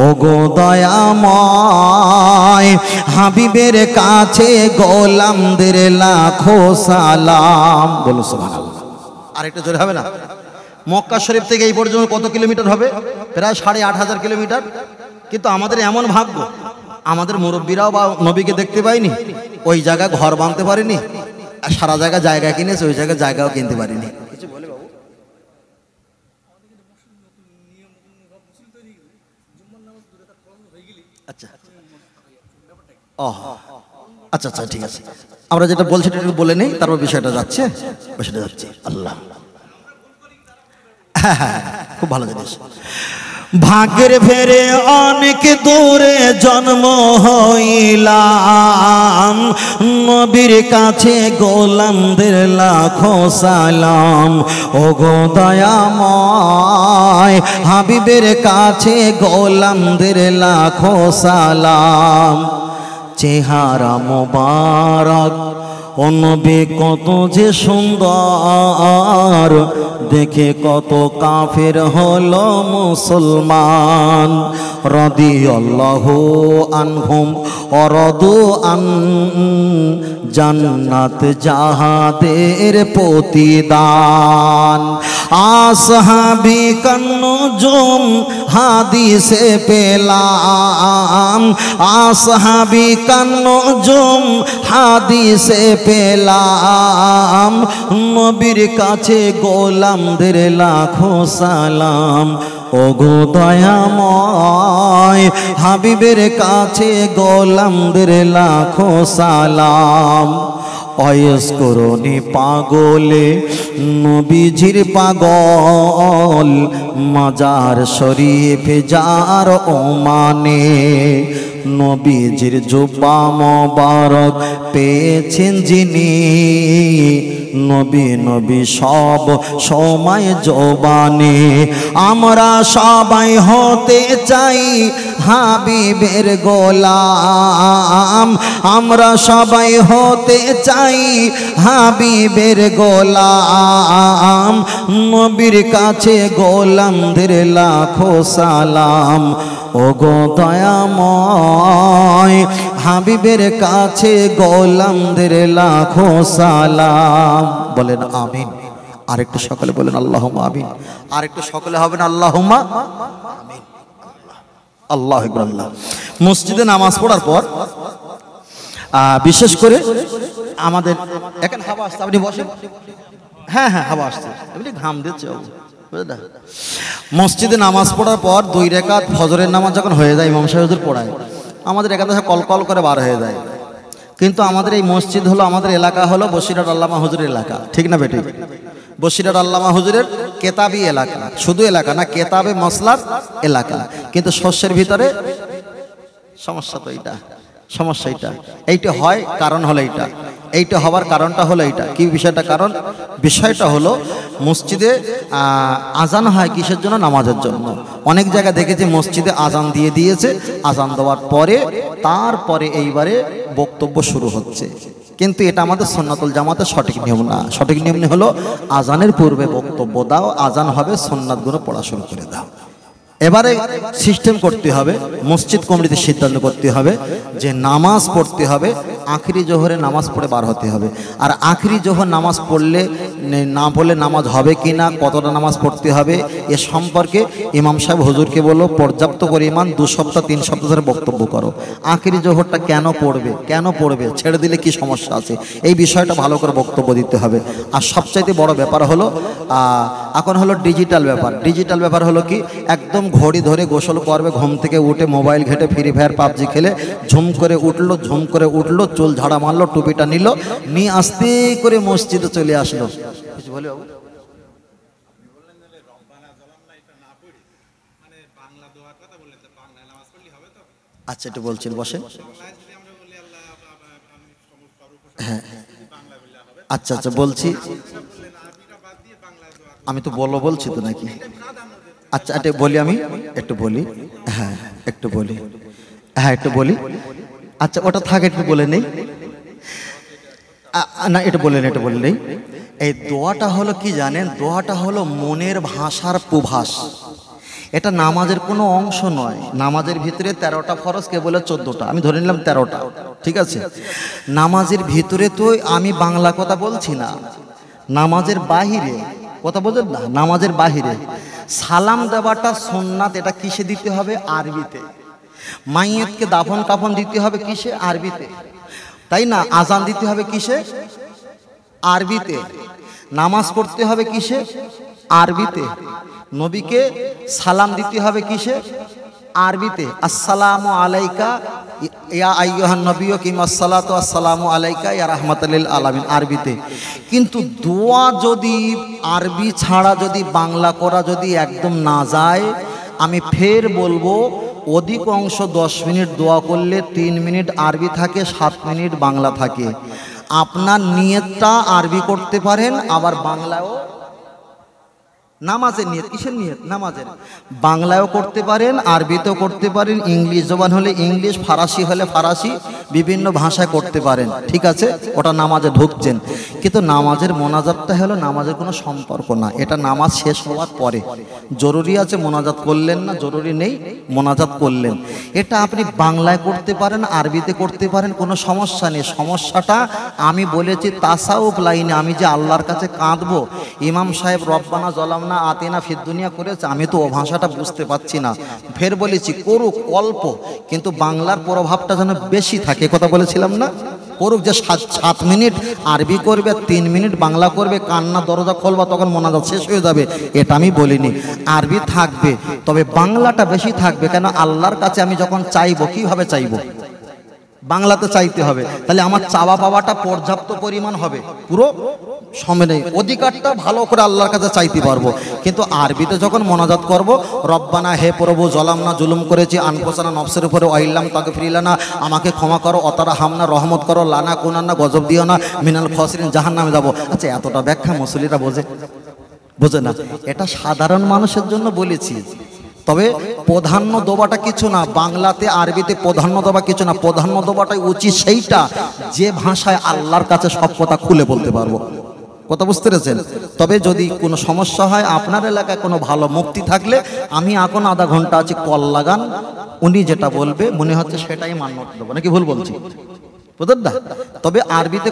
Speaker 1: ওগো দয়াময় হাবিবের কাছে গোলামদের লাখো সালাম। বলো সুবহানাল্লাহ। আর একটু জোরে হবে না? মক্কা শরীফ থেকে এই পর্যন্ত কত কিলোমিটার হবে? প্রায় 8,500 কিলোমিটার। কিন্তু আমাদের এমন ভাগ্য, আমাদের মুরব্বীরাও বা নবীকে দেখতে পাইনি, ওই জায়গায় ঘর বাঁধতে পারিনি, আর সারা জায়গায় জায়গা কিনেছে, ওই জায়গায় জায়গাও কিনতে পারিনি। আচ্ছা আচ্ছা আচ্ছা ঠিক আছে, আমরা যেটা বলছি একটু বলে নেই, তারপর বিষয়টা যাচ্ছে, বিষয়টা যাচ্ছে। আল্লাহ, হ্যাঁ, খুব ভালো জিনিস। ভাগ্যের ফেরে অনেক দূরে জন্ম হইলাম, নবীর কাছে গোলামদের লাখো সালাম। ওগো দয়াময় হাবিবের কাছে গোলামদের লাখো সালাম। চেহারা মোবারক ও নবী কত যে সুন্দর, দেখে কত কাফের হলো মুসলমান। রাদিয়াল্লাহু আনহুম ওয়া রাদু আন, জান্নাত যাহাদের প্রতিদান। আসহাবি কান্নুজুম হাদিসে পেলাম, আসহাবি কান্নুজুম হাদিসে পেলাম, নবীর কাছে গোলামদের লাখো সালাম। ওগো দয়াময় হাবিবের কাছে গোলামদের লাখো সালাম। অয়েস করনি পাগলে নবীজির পাগল, মাজার শরীফ যার ওমানে, নবীজির জুব্বা মোবারক পেয়েছেন যিনি, নবী নবী সব সময় জবানে। আমরা সবাই হতে চাই হাবিবের গোলাম, আমরা সবাই হতে চাই হাবিবের গোলাম, নবীর কাছে গোলামদের লাখো সালাম। ওগো দয়াময় হাবিবের কাছে গোলামদের লাখো সালাম। বলেন আমিন। আরেকটু সকলে বলেন আল্লাহুম্মা আমিন। আরেকটু সকলে হবেন আল্লাহুম্মা আমিন। আল্লাহু আকবার। আল্লাহ। মসজিদে নামাজ পড়ার পর বিশেষ করে আমাদের এখন হাওয়া আসছে, আপনি বসেন। হ্যাঁ হ্যাঁ হাওয়া আসছে, এমনি ঘাম দিচ্ছে। মসজিদে নামাজ পড়ার পর 2 রাকাত ফজরের নামাজ যখন হয়ে যায়, ইমাম সাহেব হুজুর পড়ায়, আমাদের এখান থেকে কলকল করে বার হয়ে যায়। কিন্তু আমাদের এই মসজিদ হলো, আমাদের এলাকা হলো বসিরহাট আল্লামা হুজুরের এলাকা, ঠিক না বেটি? বসিরহাট আল্লামা হুজুরের কেতাবি এলাকা, শুধু এলাকা না, কেতাবে মসলার এলাকা। কিন্তু শস্যের ভিতরে সমস্যা তো এইটা, সমস্যা এইটা হয়, কারণ হলো এইটা, এইটা হওয়ার কারণটা হলো এইটা। কি বিষয়টা? কারণ বিষয়টা হলো মসজিদে আজান হয় কিসের জন্য? নামাজের জন্য। অনেক জায়গায় দেখেছি মসজিদে আজান দিয়ে দিয়েছে, আজান দেওয়ার পরে তারপরে এইবারে বক্তব্য শুরু হচ্ছে। কিন্তু এটা আমাদের সুন্নাতুল জামাতের সঠিক নিয়ম না। সঠিক নিয়ম হলো আজানের পূর্বে বক্তব্য দাও, আজান হবে সুন্নাতগুলো পড়া শুরু করে দাও। এবারে সিস্টেম করতে হবে, মসজিদ কমিটিতে সিদ্ধান্ত করতে হবে যে নামাজ পড়তে হবে, আখরি জোহরে নামাজ পড়ে বার হতে হবে। আর আখরি জোহর নামাজ পড়লে না পড়লে নামাজ হবে কি না, কতটা নামাজ পড়তে হবে, এ সম্পর্কে ইমাম সাহেব হুজুরকে বললো পর্যাপ্ত পরিমাণ 2 সপ্তাহ 3 সপ্তাহ ধরে বক্তব্য করো। আখরি জোহরটা কেন পড়বে, ছেড়ে দিলে কি সমস্যা আছে, এই বিষয়টা ভালো করে বক্তব্য দিতে হবে। আর সবচাইতে বড় ব্যাপার হলো এখন হলো ডিজিটাল ব্যাপার হলো কি, একদম ঘড়ি ধরে গোসল করবে, ঘুম থেকে উঠে মোবাইল ঘেটে ফ্রি ফায়ার পাবজি খেলে ঝুম করে উঠলো, চুল ঝাড়া মারলো, টুপিটা নিল, নিয়ে আস্তে করে মসজিদে চলে আসলো। কিছু বলে বাবু? আচ্ছা একটু বলছেন, বসেন। হ্যাঁ আচ্ছা বলছি, আমি তো বলছি তো নাকি? আচ্ছা এটা বলি, আমি একটু বলি, হ্যাঁ একটু বলি। আচ্ছা ওটা থাকে, একটু বলে নেই না, এটা বলে নেই। এই দোয়াটা হলো কি জানেন, দোয়াটা হলো মনের ভাষার প্রভাস। এটা নামাজের কোনো অংশ নয়। নামাজের ভিতরে 13টা ফরজ, কে বলে 14টা, আমি ধরে নিলাম 13টা, ঠিক আছে। নামাজের ভিতরে তো আমি বাংলা কথা বলছি না, নামাজের বাহিরে কথা বলছেন না, নামাজের বাহিরে সালাম দেওয়াটা সুন্নাত। এটা কিসে দিতে হবে? আরবিতে। মাইয়েতকে দাফন কাফন দিতে হবে কিসে? আরবিতে, তাই না? আজান দিতে হবে কিসে? আরবিতে। নামাজ পড়তে হবে কিসে? আরবিতে। নবীকে সালাম দিতে হবে কিসে? আরবিতে। আসসালামু আলাইকা ইয়া আইয়ুহান নবিয়্যু কিমাসসালাতু আসসালামু আলাইকা ইয়া রাহমাতাল লিল আলামিন, আরবিতে। কিন্তু দোয়া যদি আরবি ছাড়া যদি বাংলা করা যদি একদম না যায়, আমি ফের বলবো অধিকাংশ 10 মিনিট দোয়া করলে 3 মিনিট আরবি থাকে, 7 মিনিট বাংলা থাকে। আপনার নিয়তটা আরবি করতে পারেন, আবার বাংলায়ও, নামাজের নিয়ত, কিসের নিয়ত? নামাজের। বাংলায়ও করতে পারেন, আরবিতেও করতে পারেন, ইংলিশ জবান হলে ইংলিশ, ফারাসি হলে ফারাসি, বিভিন্ন ভাষায় করতে পারেন, ঠিক আছে। ওটা নামাজে ঢুকছেন। কিন্তু নামাজের মোনাজাতটা হলো নামাজের কোনো সম্পর্ক না, এটা নামাজ শেষ হওয়ার পরে। জরুরি আছে মোনাজাত করলেন না, জরুরি নেই মোনাজাত করলেন। এটা আপনি বাংলায় করতে পারেন, আরবিতে করতে পারেন, কোনো সমস্যা নেই। সমস্যাটা আমি বলেছি তাসাউফ লাইনে, আমি যে আল্লাহর কাছে কাঁদবো, ইমাম সাহেব রব্বানা জলাম না আতিনা ফিদ দুনিয়া করেছে, আমি তো ও ভাষাটা বুঝতে পারছি না। ফের বলেছি করুক অল্প, কিন্তু বাংলার প্রভাবটা যেন বেশি থাকে, কথা বলেছিলাম না? করুক, যে 7 মিনিট আরবি করবে, 3 মিনিট বাংলা করবে, কান্না দরজা খুলবা তখন মোনাজাত শেষ হয়ে যাবে, এটা আমি বলিনি। আরবি থাকবে, তবে বাংলাটা বেশি থাকবে। কেন? আল্লাহর কাছে আমি যখন চাইবো, কিভাবে চাইবো? বাংলাতে চাইতে হবে, তাহলে আমার চাওয়া পাওয়াটা পর্যাপ্ত পরিমাণ হবে, পুরো সময় অধিকারটা ভালো করে আল্লাহর কাছে চাইতে পারবো। কিন্তু আরবিতে যখন মোনাজাত করব, রব্বানা হে প্রভু জলামনা জুলুম করেছি আনফুসানা নফসের উপরে ওয়াইল্লাম তাগফিরিলানা, আমাকে ক্ষমা করো, অতারা হামনা রহমত করো, লানা কুনান্না গজব দিও না, মিনাল খসরিন জাহান্নামে যাব। আচ্ছা এতটা ব্যাখ্যা মুসল্লিরা বোঝে না। এটা সাধারণ মানুষের জন্য বলেছি। তবে প্রাধান্য দেওয়াটা কিছু না, বাংলাতে আরবিতে প্রাধান্য দেওয়া কিছু না, প্রাধান্য দেওয়াটাই উচিত সেইটা যে ভাষায় আল্লাহর কাছে সব কথা খুলে বলতে পারবো, কথা বুঝতে পেরেছেন? তবে যদি কোনো সমস্যা হয়, আপনার এলাকায় কোনো ভালো মুফতি থাকলে, আমি এখন আধা ঘন্টা আছে, কল লাগান, উনি যেটা বলবে মনে হচ্ছে সেটাই মান্য দেবো, নাকি ভুল বলছি? বুঝলেন না? তবে আরবিতে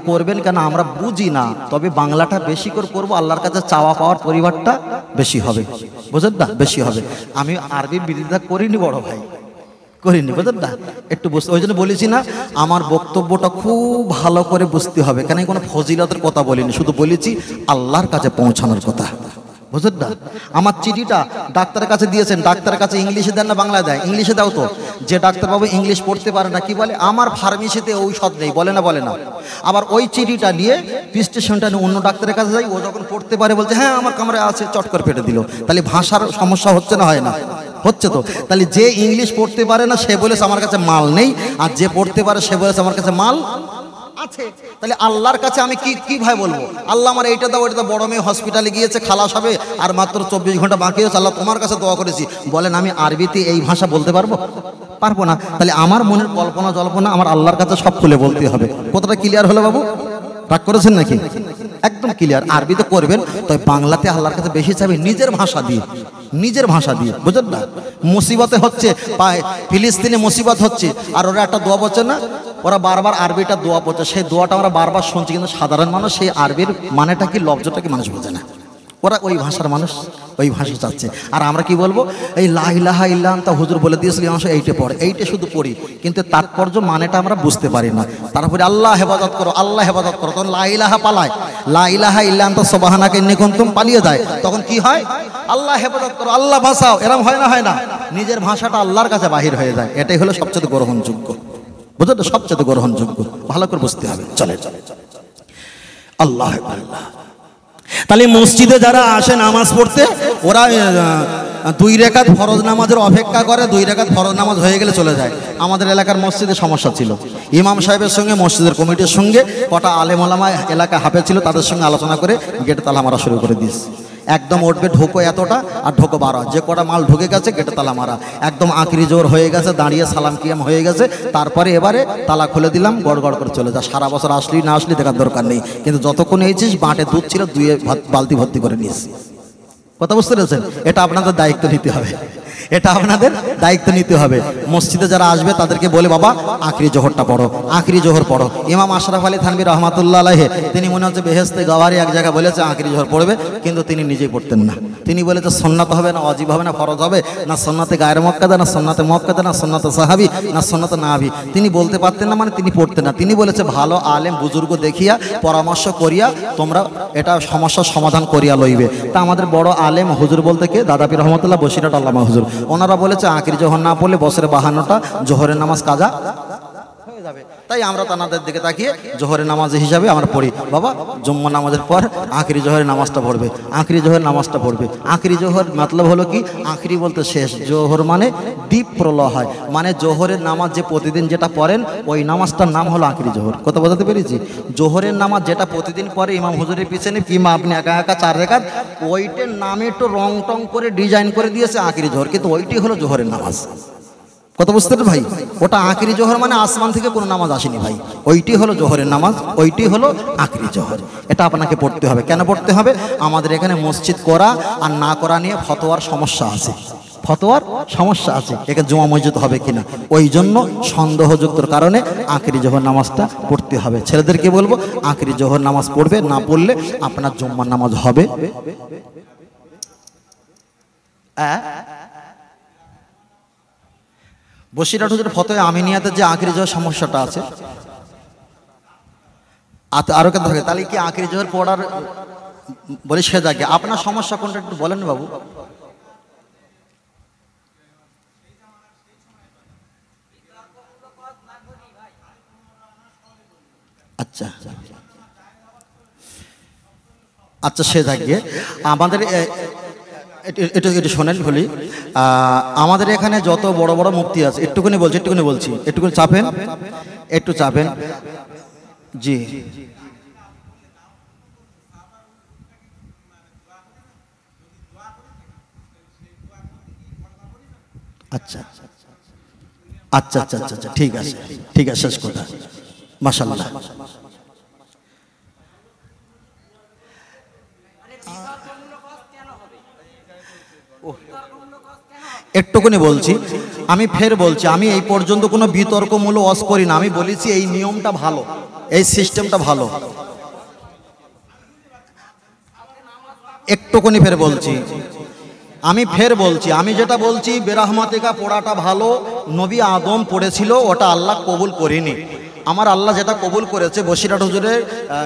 Speaker 1: করবেন কেন? আমরা বুঝি না, তবে বাংলাটা বেশি করে করবো, আল্লাহর কাছে চাওয়া পাওয়ার পরিবারটা বেশি হবে, বুঝলেন না? বেশি হবে। আমি আরবি বিরোধিতা করিনি বড় ভাই, করিনি, বুঝলেন না? একটু বুঝতে, ওই জন্য বলেছি না, আমার বক্তব্যটা খুব ভালো করে বুঝতে হবে। কেন? কোনো ফজিলতের কথা বলিনি, শুধু বলেছি আল্লাহর কাছে পৌঁছানোর কথা, বুঝলেন না? আমার চিঠিটা ডাক্তারের কাছে দিয়েছেন, ডাক্তারের কাছে ইংলিশে দেন না বাংলায় দেয়? ইংলিশে দাও তো। যে ডাক্তারবাবু ইংলিশ পড়তে পারে না, কি বলে? আমার ফার্মেসিতে ঔষধ নেই, বলে না। আবার ওই চিঠিটা নিয়ে প্রেসক্রিপশনটা নিয়ে অন্য ডাক্তারের কাছে যাই, ও যখন পড়তে পারে বলছে হ্যাঁ আমার কামরায় আছে, চট করে ফেটে দিল। তাহলে ভাষার সমস্যা হচ্ছে না, হয় না? হচ্ছে তো। তাহলে যে ইংলিশ পড়তে পারে না সে বলেছে আমার কাছে মাল নেই, আর যে পড়তে পারে সে বলেছে আমার কাছে মাল আছে। তাহলে আল্লাহর কাছে আমি কি ভাই বলবো? আল্লাহ আমার এইটা দাও, ওইটা দাও। বড় মেয়ে হসপিটালে গিয়েছে, খালাস হবে, আর মাত্র 24 ঘন্টা বাকি আছে, আল্লাহ তোমার কাছে দোয়া করেছি। বলেন আমি আরবিতে এই ভাষা বলতে পারবো না? তাহলে আমার মনের কল্পনা জল্পনা আমার আল্লাহর কাছে সব খুলে বলতে হবে। কতটা ক্লিয়ার হলো বাবু? রাগ করেছেন নাকি? একদম ক্লিয়ার। আরবিতে করবেন, তবে বাংলাতে আল্লাহর কাছে বেশি চাইবে, নিজের ভাষা দিয়ে। নিজের ভাষা দিয়ে, বুঝলেন না? মুসিবতে হচ্ছে, ফিলিস্তিনে মুসিবত হচ্ছে, আর ওরা একটা দোয়া পড়ছে না, ওরা বারবার আরবিটা দোয়া পড়ছে, সেই দোয়াটা আমরা বারবার শুনছি, কিন্তু সাধারণ মানুষ সেই আরবির মানেটা কি, লব্জটা কি মানুষ বোঝে না। ওরা ওই ভাষার মানুষ, ওই ভাষা চাচ্ছে। আর আমরা কি বলবো, এই লা ইলাহা ইল্লা আনতা হুজুর বলে দিয়েছিল, মানুষ এইটে পড়ে, এইটে শুধু পড়ি, কিন্তু তাৎপর্য মানেটা আমরা বুঝতে পারি না। তারপরে আল্লাহ হেফাজত করো, আল্লাহ হেফাজত করো, তখন লা ইলাহা পালায়, লা ইলাহা ইল্লা আনতা সুবহানাকা ইন্নী কুনতুম পালিয়ে যায়। তখন কি হয়, আল্লাহ হেফাজত করো, আল্লাহ ভাষাও, এরকম হয় না? হয় না? নিজের ভাষাটা আল্লাহর কাছে বাহির হয়ে যায়। এটাই হলো সবচেয়ে গ্রহণযোগ্য, বুঝলেন? সবচেয়ে গ্রহণযোগ্য, ভালো করে বুঝতে হবে। চলে চলে চলে আল্লাহ আল্লাহ। তাহলে মসজিদে যারা আসে নামাজ পড়তে, ওরা 2 রাকাত ফরজ নামাজের অপেক্ষা করে, 2 রাকাত ফরজ নামাজ হয়ে গেলে চলে যায়। আমাদের এলাকার মসজিদে সমস্যা ছিল, ইমাম সাহেবের সঙ্গে মসজিদের কমিটির সঙ্গে কটা আলেম ওলামা এলাকা হাফেজ ছিল, তাদের সঙ্গে আলোচনা করে গেটে তালা মারা শুরু করে দিয়েছে। একদম উঠবে ঢোকো এতটা আর ঢোকো 12, যে কটা মাল ঢুকে গেছে গেটে তালা মারা, একদম আঁকড়ি জোর হয়ে গেছে, দাঁড়িয়ে সালাম কিয়াম হয়ে গেছে। তারপরে এবারে তালা খুলে দিলাম, গড় গড় করে চলে যা, সারা বছর আসলি না আসলি দেখার দরকার নেই, কিন্তু যতক্ষণ হয়েছিস বাঁটে দুধ ছিল 2 বালতি ভর্তি করে নিয়েছি। কথা বুঝতে পেরেছেন? এটা আপনাদের দায়িত্ব নিতে হবে, এটা আপনাদের দায়িত্ব নিতে হবে। মসজিদে যারা আসবে তাদেরকে বলে, বাবা আখরি জোহরটা পড়ো, আখরি জোহর পড়ো। ইমাম আশরাফ আলী থানভী রহমাতুল্লাহ আলাইহি, তিনি মনে হচ্ছে বেহেশতে গাওয়ারি এক জায়গায় বলেছে আখরি জোহর পড়বে, কিন্তু তিনি নিজেই পড়তেন না। তিনি বলেছে সুন্নাত হবে না ওয়াজিব হবে না ফরজ হবে, না সুন্নাতে গায়রে মুআক্কাদা, না সুন্নাতে মুআক্কাদা, না সুন্নাতে সাহাবী, না সুন্নাতে নাহাবী। তিনি বলতে পারতেন না, মানে তিনি পড়তেন না। তিনি বলেছে ভালো আলেম বুজুর্গ দেখিয়া পরামর্শ করিয়া তোমরা এটা সমস্যার সমাধান করিয়া লইবে। তা আমাদের বড় আলেম হুজুর বলতে কে, দাদা পীর রহমতুল্লাহ বসিরহাট আল্লামা হুজুর, ওনারা বলেছে আখিরি জোহর না পড়লে বছরে 52টা জোহরের নামাজ কাজা হয়ে যাবে। তাই আমরা তানাদের দিকে তাকিয়ে জোহরের নামাজ হিসাবে আমরা পড়ি, বাবা জুম্মা নামাজের পর আখিরি জোহরের নামাজটা পড়বে, আখিরি জোহরের নামাজটা পড়বে। আখিরি জোহর মতলব হলো কি, আখিরি বলতে শেষ, জোহর মানে দ্বীপ প্রলয় হয়, মানে জোহরের নামাজ যে প্রতিদিন যেটা পড়েন ওই নামাজটার নাম হলো আখিরি জোহর। কথা বোঝাতে পেরেছি? জোহরের নামাজ যেটা প্রতিদিন পরে ইমাম হুজুরের পিছনে, কিংবা আপনি একা একা 4 রাকাত, ওইটার নামে একটু রং টং করে ডিজাইন করে দিয়েছে আখিরি জোহর, কিন্তু ওইটাই হলো জোহরের নামাজ। কত বুঝতে পারেন ভাই? ওটা আখিরি জোহর মানে আসমান থেকে কোনো নামাজ আসেনি ভাই, ওইটি হলো জোহরের নামাজ, ওইটি হলো আখিরি জোহর। এটা আপনাকে পড়তে হবে। কেন পড়তে হবে? আমাদের এখানে মসজিদ করা আর না করা নিয়ে ফতোয়ার সমস্যা আছে, ফতোয়ার সমস্যা আছে, এখানে জুমা মসজিদ হবে কিনা, ওই জন্য সন্দেহযুক্তর কারণে আখিরি জোহর নামাজটা পড়তে হবে। ছেলেদেরকে বলবো আখিরি জোহর নামাজ পড়বে, না পড়লে আপনার জুম্মার নামাজ হবে। বসিরহাট হুজুর ফতোয়া আমিনিয়াতে যে আখিরি জোহর সমস্যাটা আছে, আরো কেন থাকে, তাহলে কি আখিরি জোহর পড়ার বলে সে জাগে? আপনার সমস্যা কোনটা একটু বলেন বাবু। আচ্ছা আচ্ছা, সে জাগে। আমাদের একটু শোনেন বলি, আমাদের এখানে যত বড় বড় মুফতি আছে, একটুখানি বলছি, একটুখানি চাপেন, একটু চাপেন। জি আচ্ছা আচ্ছা আচ্ছা আচ্ছা, ঠিক আছে ঠিক আছে, শেষ কথা, মাশাআল্লাহ। একটুখানি বলছি, আমি ফের বলছি, আমি এই পর্যন্ত কোনো বিতর্কমূলক ওয়াজ করি না। আমি বলেছি এই নিয়মটা ভালো, এই সিস্টেমটা ভালো। একটুখানি ফের বলছি, আমি যেটা বলছি বেরাহমাতিকা পড়াটা ভালো, নবী আদম পড়েছিল, ওটা আল্লাহ কবুল করেনি। আমার আল্লাহ যেটা কবুল করেছে, বসিরহাট হুজুরের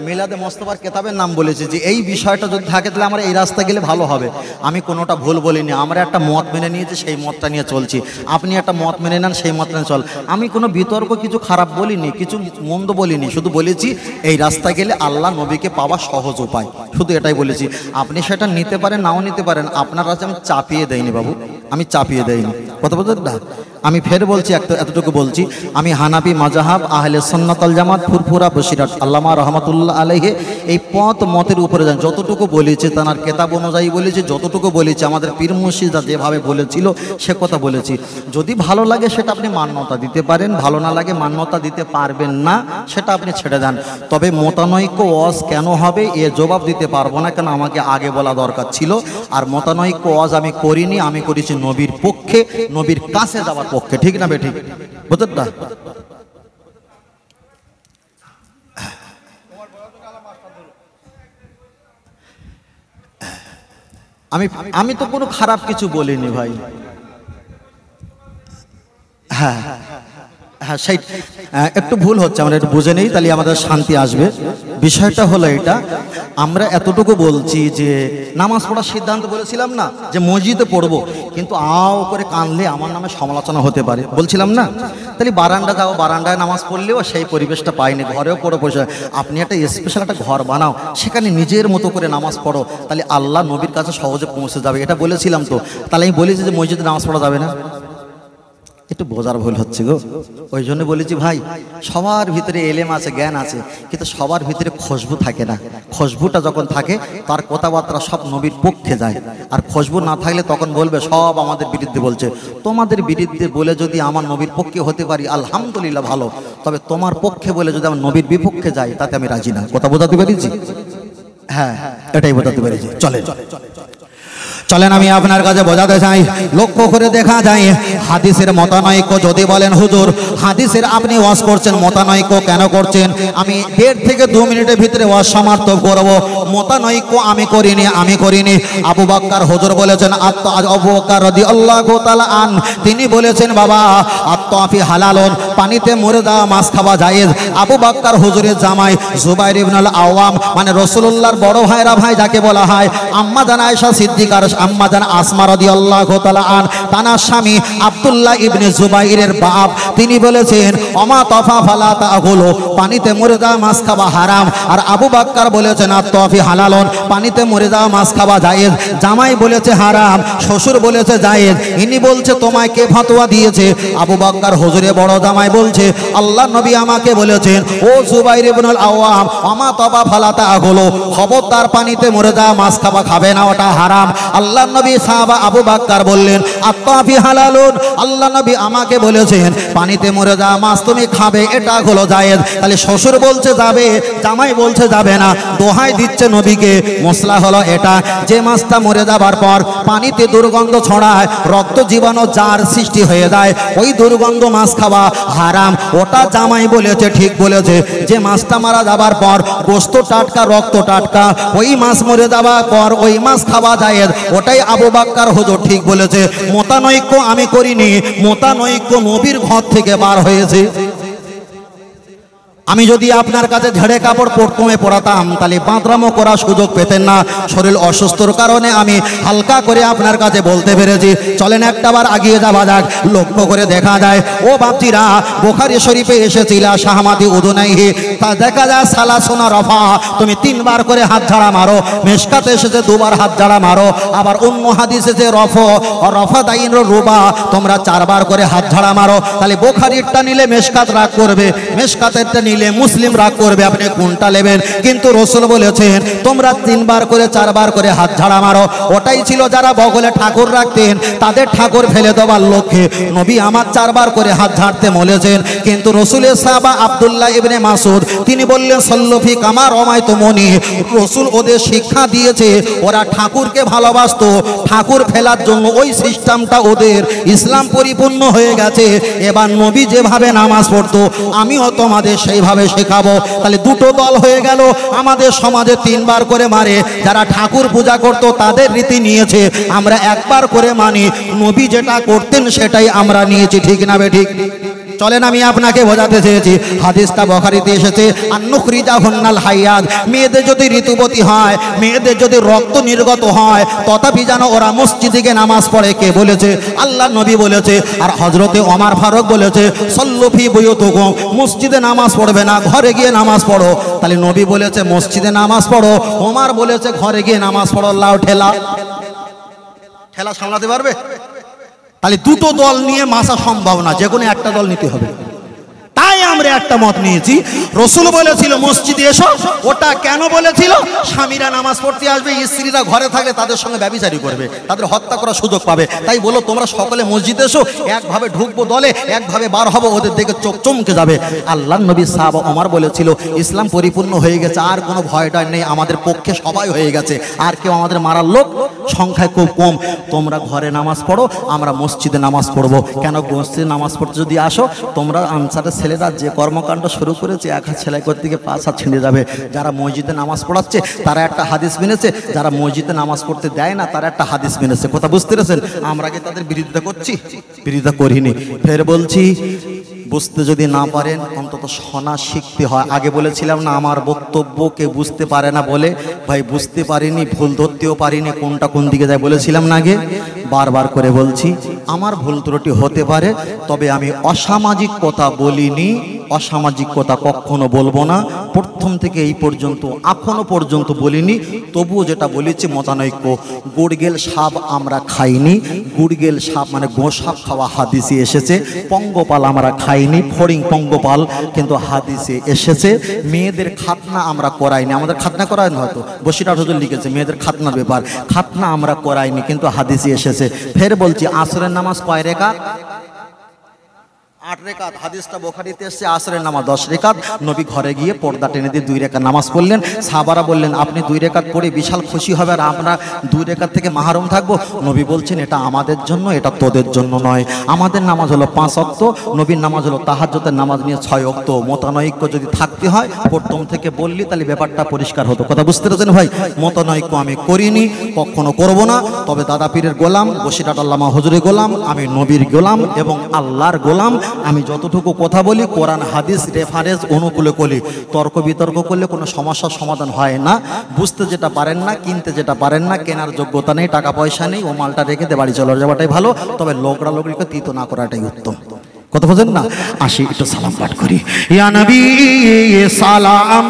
Speaker 1: মিলাদে মোস্তফার কেতাবের নাম বলেছে যে এই বিষয়টা যদি থাকে তাহলে আমরা এই রাস্তা গেলে ভালো হবে। আমি কোনোটা ভুল বলিনি, আমরা একটা মত মেনে নিয়েছি, সেই মতটা নিয়ে চলছি। আপনি একটা মত মেনে নেন, সেই মত নিয়ে চল। আমি কোনো বিতর্ক কিছু খারাপ বলিনি, কিছু মন্দ বলিনি, শুধু বলেছি এই রাস্তা গেলে আল্লাহ নবীকে পাওয়া সহজ উপায়, শুধু এটাই বলেছি। আপনি সেটা নিতে পারেন নাও নিতে পারেন, আপনার কাছে আমি চাপিয়ে দেয়নি বাবু, আমি চাপিয়ে দেয়নি। কথা বলতে না, আমি ফের বলছি, এতটুকু বলছি, আমি হানাফি মাযহাব আহলে সুন্নাত ওয়াল জামাত ফুরফুরা বসিরহাট আল্লামা রহমাতুল্লাহ আলাইহি এই পথ মতের উপরে যান। যতটুকু বলেছি তার কিতাব অনুযায়ী বলেছি, যতটুকু বলেছি আমাদের পীর মুর্শিদা যেভাবে বলেছিল সে কথা বলেছি। যদি ভালো লাগে সেটা আপনি মান্যতা দিতে পারেন, ভালো না লাগে মান্যতা দিতে পারবেন না, সেটা আপনি ছেড়ে দেন। তবে মতানৈক্য ওয়াজ কেন হবে এ জবাব দিতে পারবো না, কেন আমাকে আগে বলা দরকার ছিল। আর মতানৈক্য ওয়াজ আমি করিনি, আমি করেছি নবীর পক্ষে, নবীর কাছে যাওয়ার পক্ষে। ঠিক না বেঠিক? বুঝলেন না? আমি তো কোনো খারাপ কিছু বলিনি ভাই। হ্যাঁ হ্যাঁ, সেই একটু ভুল হচ্ছে, আমরা একটু বুঝে নেই, তাহলে আমাদের শান্তি আসবে। বিষয়টা হলো এটা, আমরা এতটুকু বলছি যে নামাজ পড়ার সিদ্ধান্ত বলেছিলাম না যে মসজিদে পড়বো, কিন্তু আও করে কানলে আমার নামে সমালোচনা হতে পারে বলছিলাম না। তাহলে বারান্দা যাও, বারান্দায় নামাজ পড়লেও সেই পরিবেশটা পাইনি, ঘরেও পড়ো বসে। আপনি একটা স্পেশাল একটা ঘর বানাও, সেখানে নিজের মতো করে নামাজ পড়ো, তাহলে আল্লাহ নবীর কাছে সহজে পৌঁছে যাবে। এটা বলেছিলাম তো। তাহলে আমি বলেছি যে মসজিদে নামাজ পড়া যাবে না, একটু বোঝার ভুল হচ্ছে গো। ওই জন্য বলেছি ভাই, সবার ভিতরে এলেম আছে, জ্ঞান আছে, কিন্তু সবার ভিতরে খুশবু থাকে না। খুশবুটা যখন থাকে তার কথাবার্তা সব নবীর পক্ষে যায়, আর খুশবু না থাকলে তখন বলবে সব আমাদের বিরুদ্ধে বলছে। তোমাদের বিরুদ্ধে বলে যদি আমার নবীর পক্ষে হতে পারি আলহামদুলিল্লাহ ভালো, তবে তোমার পক্ষে বলে যদি আমার নবীর বিপক্ষে যাই তাতে আমি রাজি না। কথা বোঝাতে পেরেছি? হ্যাঁ, এটাই বোঝাতে পেরেছি। চলেন আমি আপনার কাছে বোঝাতে চাই, লক্ষ্য করে দেখা যায় হাদিসের মতানৈক্য যদি বলেন হুজুর হাদিসের আপনি ওয়াজ করছেন, মতানৈক্য কেন করছেন? আমি 1.5 থেকে 2 মিনিটের ভিতরে ওয়াজ সমাপ্ত করব। মতানৈক্য আমি করিনি। আবু বকর হুজুর বলেছেন, আবু বকর রাদিয়াল্লাহু তাআলা আন তিনি বলেছেন বাবা আত-তাফি হালালুন, পানিতে মরে যাওয়া মাছ খাওয়া জায়েজ। আবু বকর হুজুরের জামাই জুবাইর ইবনে আল আওয়াম, মানে রাসূলুল্লাহর বড় ভাইরা ভাই যাকে বলা হয়, আম্মা জান আয়েশা সিদ্দিকার আম্মা জান আসমা রাদিয়াল্লাহু তাআলা আন, তানার স্বামী আব্দুল্লাহ ইবনে জুবাইরের বাপ, তিনি বলেছেন ওমা তাফা ফালা তাগুলু, পানিতে মরে যাওয়া মাছ খাওয়া হারাম। আর আবু বকর বলেছেন আত-তাফি হালালুন, পানিতে মরে যাওয়া মাছ খাওয়া জায়েজ। জামাই বলেছে হারাম, শ্বশুর বলেছে জায়েজ। ইনি বলছে তোমায় কে ফতোয়া দিয়েছে? আবু বকর হুজুরের বড় জামাই বলছে আল্লাহ নবী আমাকে বলেছেন ও জুবাইর ইবনে আল আওয়াম ওমা তাফা ফালা তাগুলু, খবরদার পানিতে মরে যাওয়া মাছ খাওয়া খাবে না, ওটা হারাম। আল্লাহ নবী সাহাবা আবু বকর বললেন আত-তাফি হালালুন, আল্লাহ নবী আমাকে বলেছেন পানিতে মরে যাওয়া মাছ তুমি খাবে, এটা হলো জায়েজ। তাহলে শ্বশুর বলছে যাবে, জামাই বলছে যাবে না, দোহাই দিচ্ছে নবীকে। মশলা হলো এটা, যে মাছটা মরে যাবার পর পানিতে দুর্গন্ধ ছড়ায়, রক্ত জীবাণু যার সৃষ্টি হয়ে যায়, ওই দুর্গন্ধ মাছ খাওয়া হারাম। ওটা জামাই বলেছে, ঠিক বলেছে। যে মাছটা মারা যাবার পর গোশত টাটকা, রক্ত টাটকা, ওই মাছ মরে যাবার পর ওই মাছ খাওয়া জায়েজ, ওটাই আবু বকর হুজুর ঠিক বলেছে। মতানৈক্য আমি করিনি, মতানৈক্য নবীর ঘর থেকে বার হয়েছে। আমি যদি আপনার কাছে ঝেড়ে কাপড় প্রথমে পরাতাম তাহলে বাঁদরামো করার সুযোগ পেতেন না। শরীর অসুস্থর কারণে আমি হালকা করে আপনার কাছে বলতে পেরেছি। চলেন একটাবার আগিয়ে যাওয়া যাক। লক্ষ্য করে দেখা যায় ও বাপজিরা, বুখারী শরীফে এসেছিল শাহমাদি উদুনাইহি, তা দেখা যায় সালাসুনা রফা, তুমি 3 বার করে হাত ঝাড়া মারো। মিশকাতে এসেছে 2 বার হাত ঝাড়া মারো। আবার অন্য হাদিসে যে রফা দাইন রুবা, তোমরা 4 বার করে হাত ঝাড়া মারো। তাহলে বুখারীরটা নিলে মিশকাত রাগ করবে, মিশকাতেরটা নিলে মুসলিম রাগ করবে, আপনি কোনটা নেবেন? কিন্তু রাসূল বলেছেন তোমরা 3 বার করে 4 বার করে হাত ঝাড়া মারো। ওটাই ছিল যারা বগলে ঠাকুর রাখতেন তাদের ঠাকুর ফেলে দেওয়ার লক্ষ্যে নবী আমার 4 বার করে হাত ঝাড়তে বলেছেন। কিন্তু রাসূলের সাহাবা আব্দুল্লাহ ইবনে মাসউদ তিনি বললেন সল্লু ফি কামা রামাইতুমুনি, রাসূল ওদের শিক্ষা দিয়েছে, ওরা ঠাকুরকে ভালোবাসতো, ঠাকুর ফেলার জন্য ওই সিস্টেমটা ওদের ইসলাম পরিপূর্ণ হয়ে গেছে। এবার নবী যেভাবে নামাজ পড়তো আমিও তোমাদের সেইভাবে শেখাবো। তাহলে 2টো দল হয়ে গেল। আমাদের সমাজে 3 বার করে মারে, যারা ঠাকুর পূজা করতো তাদের রীতি নিয়েছে, আমরা 1 বার করে মানি। নবী যেটা করতেন সেটাই আমরা নিয়েছি। ঠিক না বেঠিক? চলেন আমি আপনাকে বোঝাতে চেয়েছি, হাদিসটা বুখারীতে এসেছে আন-নুখরিজাহুন্নাল হাইয়াদ, মেয়েদের যদি ঋতুবতী হয়, মেয়েদের যদি রক্ত নির্গত হয়, তথাপি যেন ওরা মসজিদে গিয়ে নামাজ পড়ে। কে বলেছে? আল্লাহ নবী বলেছে। আর হযরতে ওমর ফারুক বলেছে সল্লু ফি বুয়ুতিকুম, মসজিদে নামাজ পড়বে না, ঘরে গিয়ে নামাজ পড়ো। তাহলে নবী বলেছে মসজিদে নামাজ পড়ো, ওমর বলেছে ঘরে গিয়ে নামাজ পড়ো। লাও ঠেলা সামলাতে পারবে? তাহলে দুটো দল নিয়ে মাসা সম্ভব না, যে কোনো একটা দল নিতে হবে। তাই আমরা একটা মত নিয়েছি, রসুল বলেছিল মসজিদে এসো। ওটা কেন বলেছিল? স্বামীরা নামাজ পড়তে আসবে, স্ত্রীরা ঘরে থাকলে তাদের সঙ্গে ব্যভিচারী করবে, তাদের হত্যা করার সুযোগ পাবে। তাই বলো তোমরা সকলে মসজিদে এসো, একভাবে ঢুকবো দলে, একভাবে বার হবো, ওদের দিকে চোখ চমকে যাবে। আল্লাহর নবী সাহাবা ওমর বলেছিল ইসলাম পরিপূর্ণ হয়ে গেছে, আর কোনো ভয়টা নেই, আমাদের পক্ষে সবাই হয়ে গেছে, আর কেউ আমাদের মারার লোক সংখ্যায় খুব কম। তোমরা ঘরে নামাজ পড়ো, আমরা মসজিদে নামাজ পড়বো। কেন? মসজিদে নামাজ পড়তে যদি আসো, তোমরা আনসারের ছেলেরা যে কর্মকাণ্ড শুরু করেছে, এক হাত সেলাই করতে গিয়ে 5 হাত ছিঁড়ে যাবে। যারা মসজিদে নামাজ পড়াচ্ছে তারা একটা হাদিস মেনেছে, যারা মসজিদে নামাজ পড়তে দেয় না তারা একটা হাদিস মেনেছে। কথা বুঝতে পেরেছেন? আমরা কি তাদের বিরোধিতা করছি? বিরোধিতা করিনি। ফের বলছি, বুঝতে যদি না পারেন অন্তত শোনা শিখতে হয়। আগে বলেছিলাম না, আমার বক্তব্যকে বুঝতে পারে না বলে ভাই বুঝতে পারিনি, ভুল ধরতেও পারিনি, কোনটা কোন দিকে যায় বলেছিলাম না আগে। বারবার করে বলছি, আমার ভুল ত্রুটি হতে পারে, তবে আমি অসামাজিক কথা বলিনি, অসামাজিক কথা কখনো বলবো না, প্রথম থেকে এই পর্যন্ত এখনো পর্যন্ত বলিনি। তবুও যেটা বলেছি মতানৈক্য। গুড়গেল সাপ আমরা খাইনি, গুড়গেল সাপ মানে গোসাপ খাওয়া হাদিসে এসেছে। পঙ্গপাল আমরা খাইনি, ফড়িং পঙ্গপাল কিন্তু হাদিসে এসেছে। মেয়েদের খাতনা আমরা করাইনি, আমাদের খাতনা করায়নি, হয়তো বসিরহাট হুজুর লিখেছে মেয়েদের খাতনার ব্যাপার, খাতনা আমরা করাইনি কিন্তু হাদিসে এসেছে। ফের বলছি, আসরের নামাজ কয় রেকাত? 8 রেকাত। হাদিসটা বুখারীতে এসেছে আসরের নামাজ 10 রেকাত। নবী ঘরে গিয়ে পর্দা টেনে দিয়ে 2 রেকাত নামাজ পড়লেন। সাহাবারা বললেন আপনি 2 রেকাত পড়ে বিশাল খুশি হবে আর আমরা 2 রেকাত থেকে মাহরুম থাকবো। নবী বলছেন এটা আমাদের জন্য, এটা তোদের জন্য নয়। আমাদের নামাজ হলো 5 ওয়াক্ত, নবীর নামাজ হলো তাহাজ্জুদের নামাজ নিয়ে 6 ওয়াক্ত। মতানৈক্য যদি থাকতে হয় প্রথম থেকে বললি তাহলে ব্যাপারটা পরিষ্কার হতো। কথা বুঝতে পেরেছেন ভাই? মতানৈক্য আমি করিনি, কখনো করব না। তবে দাদা পীরের গোলাম, বসিরহাট আল্লামা হুজুরের গোলাম, আমি নবীর গোলাম এবং আল্লাহর গোলাম। আমি যতটুকু কথা বলি কোরআন হাদিস রেফারেন্স অনুকূলে বলি। তর্ক বিতর্ক করলে কোনো সমস্যার সমাধান হয় না। বুঝতে যেটা পারেন না, কিনতে যেটা পারেন না, কেনার যোগ্যতা নেই, টাকা পয়সা নেই, ও মালটা রেখে দিয়ে বাড়ি চলে যাওয়াটাই ভালো। তবে লোকরা লোকরিকে তীত না করাটাই উত্তম। কথা বোঝেন না? আসি একটু সালাম পাঠ করি। ইয়া নবী সালাম।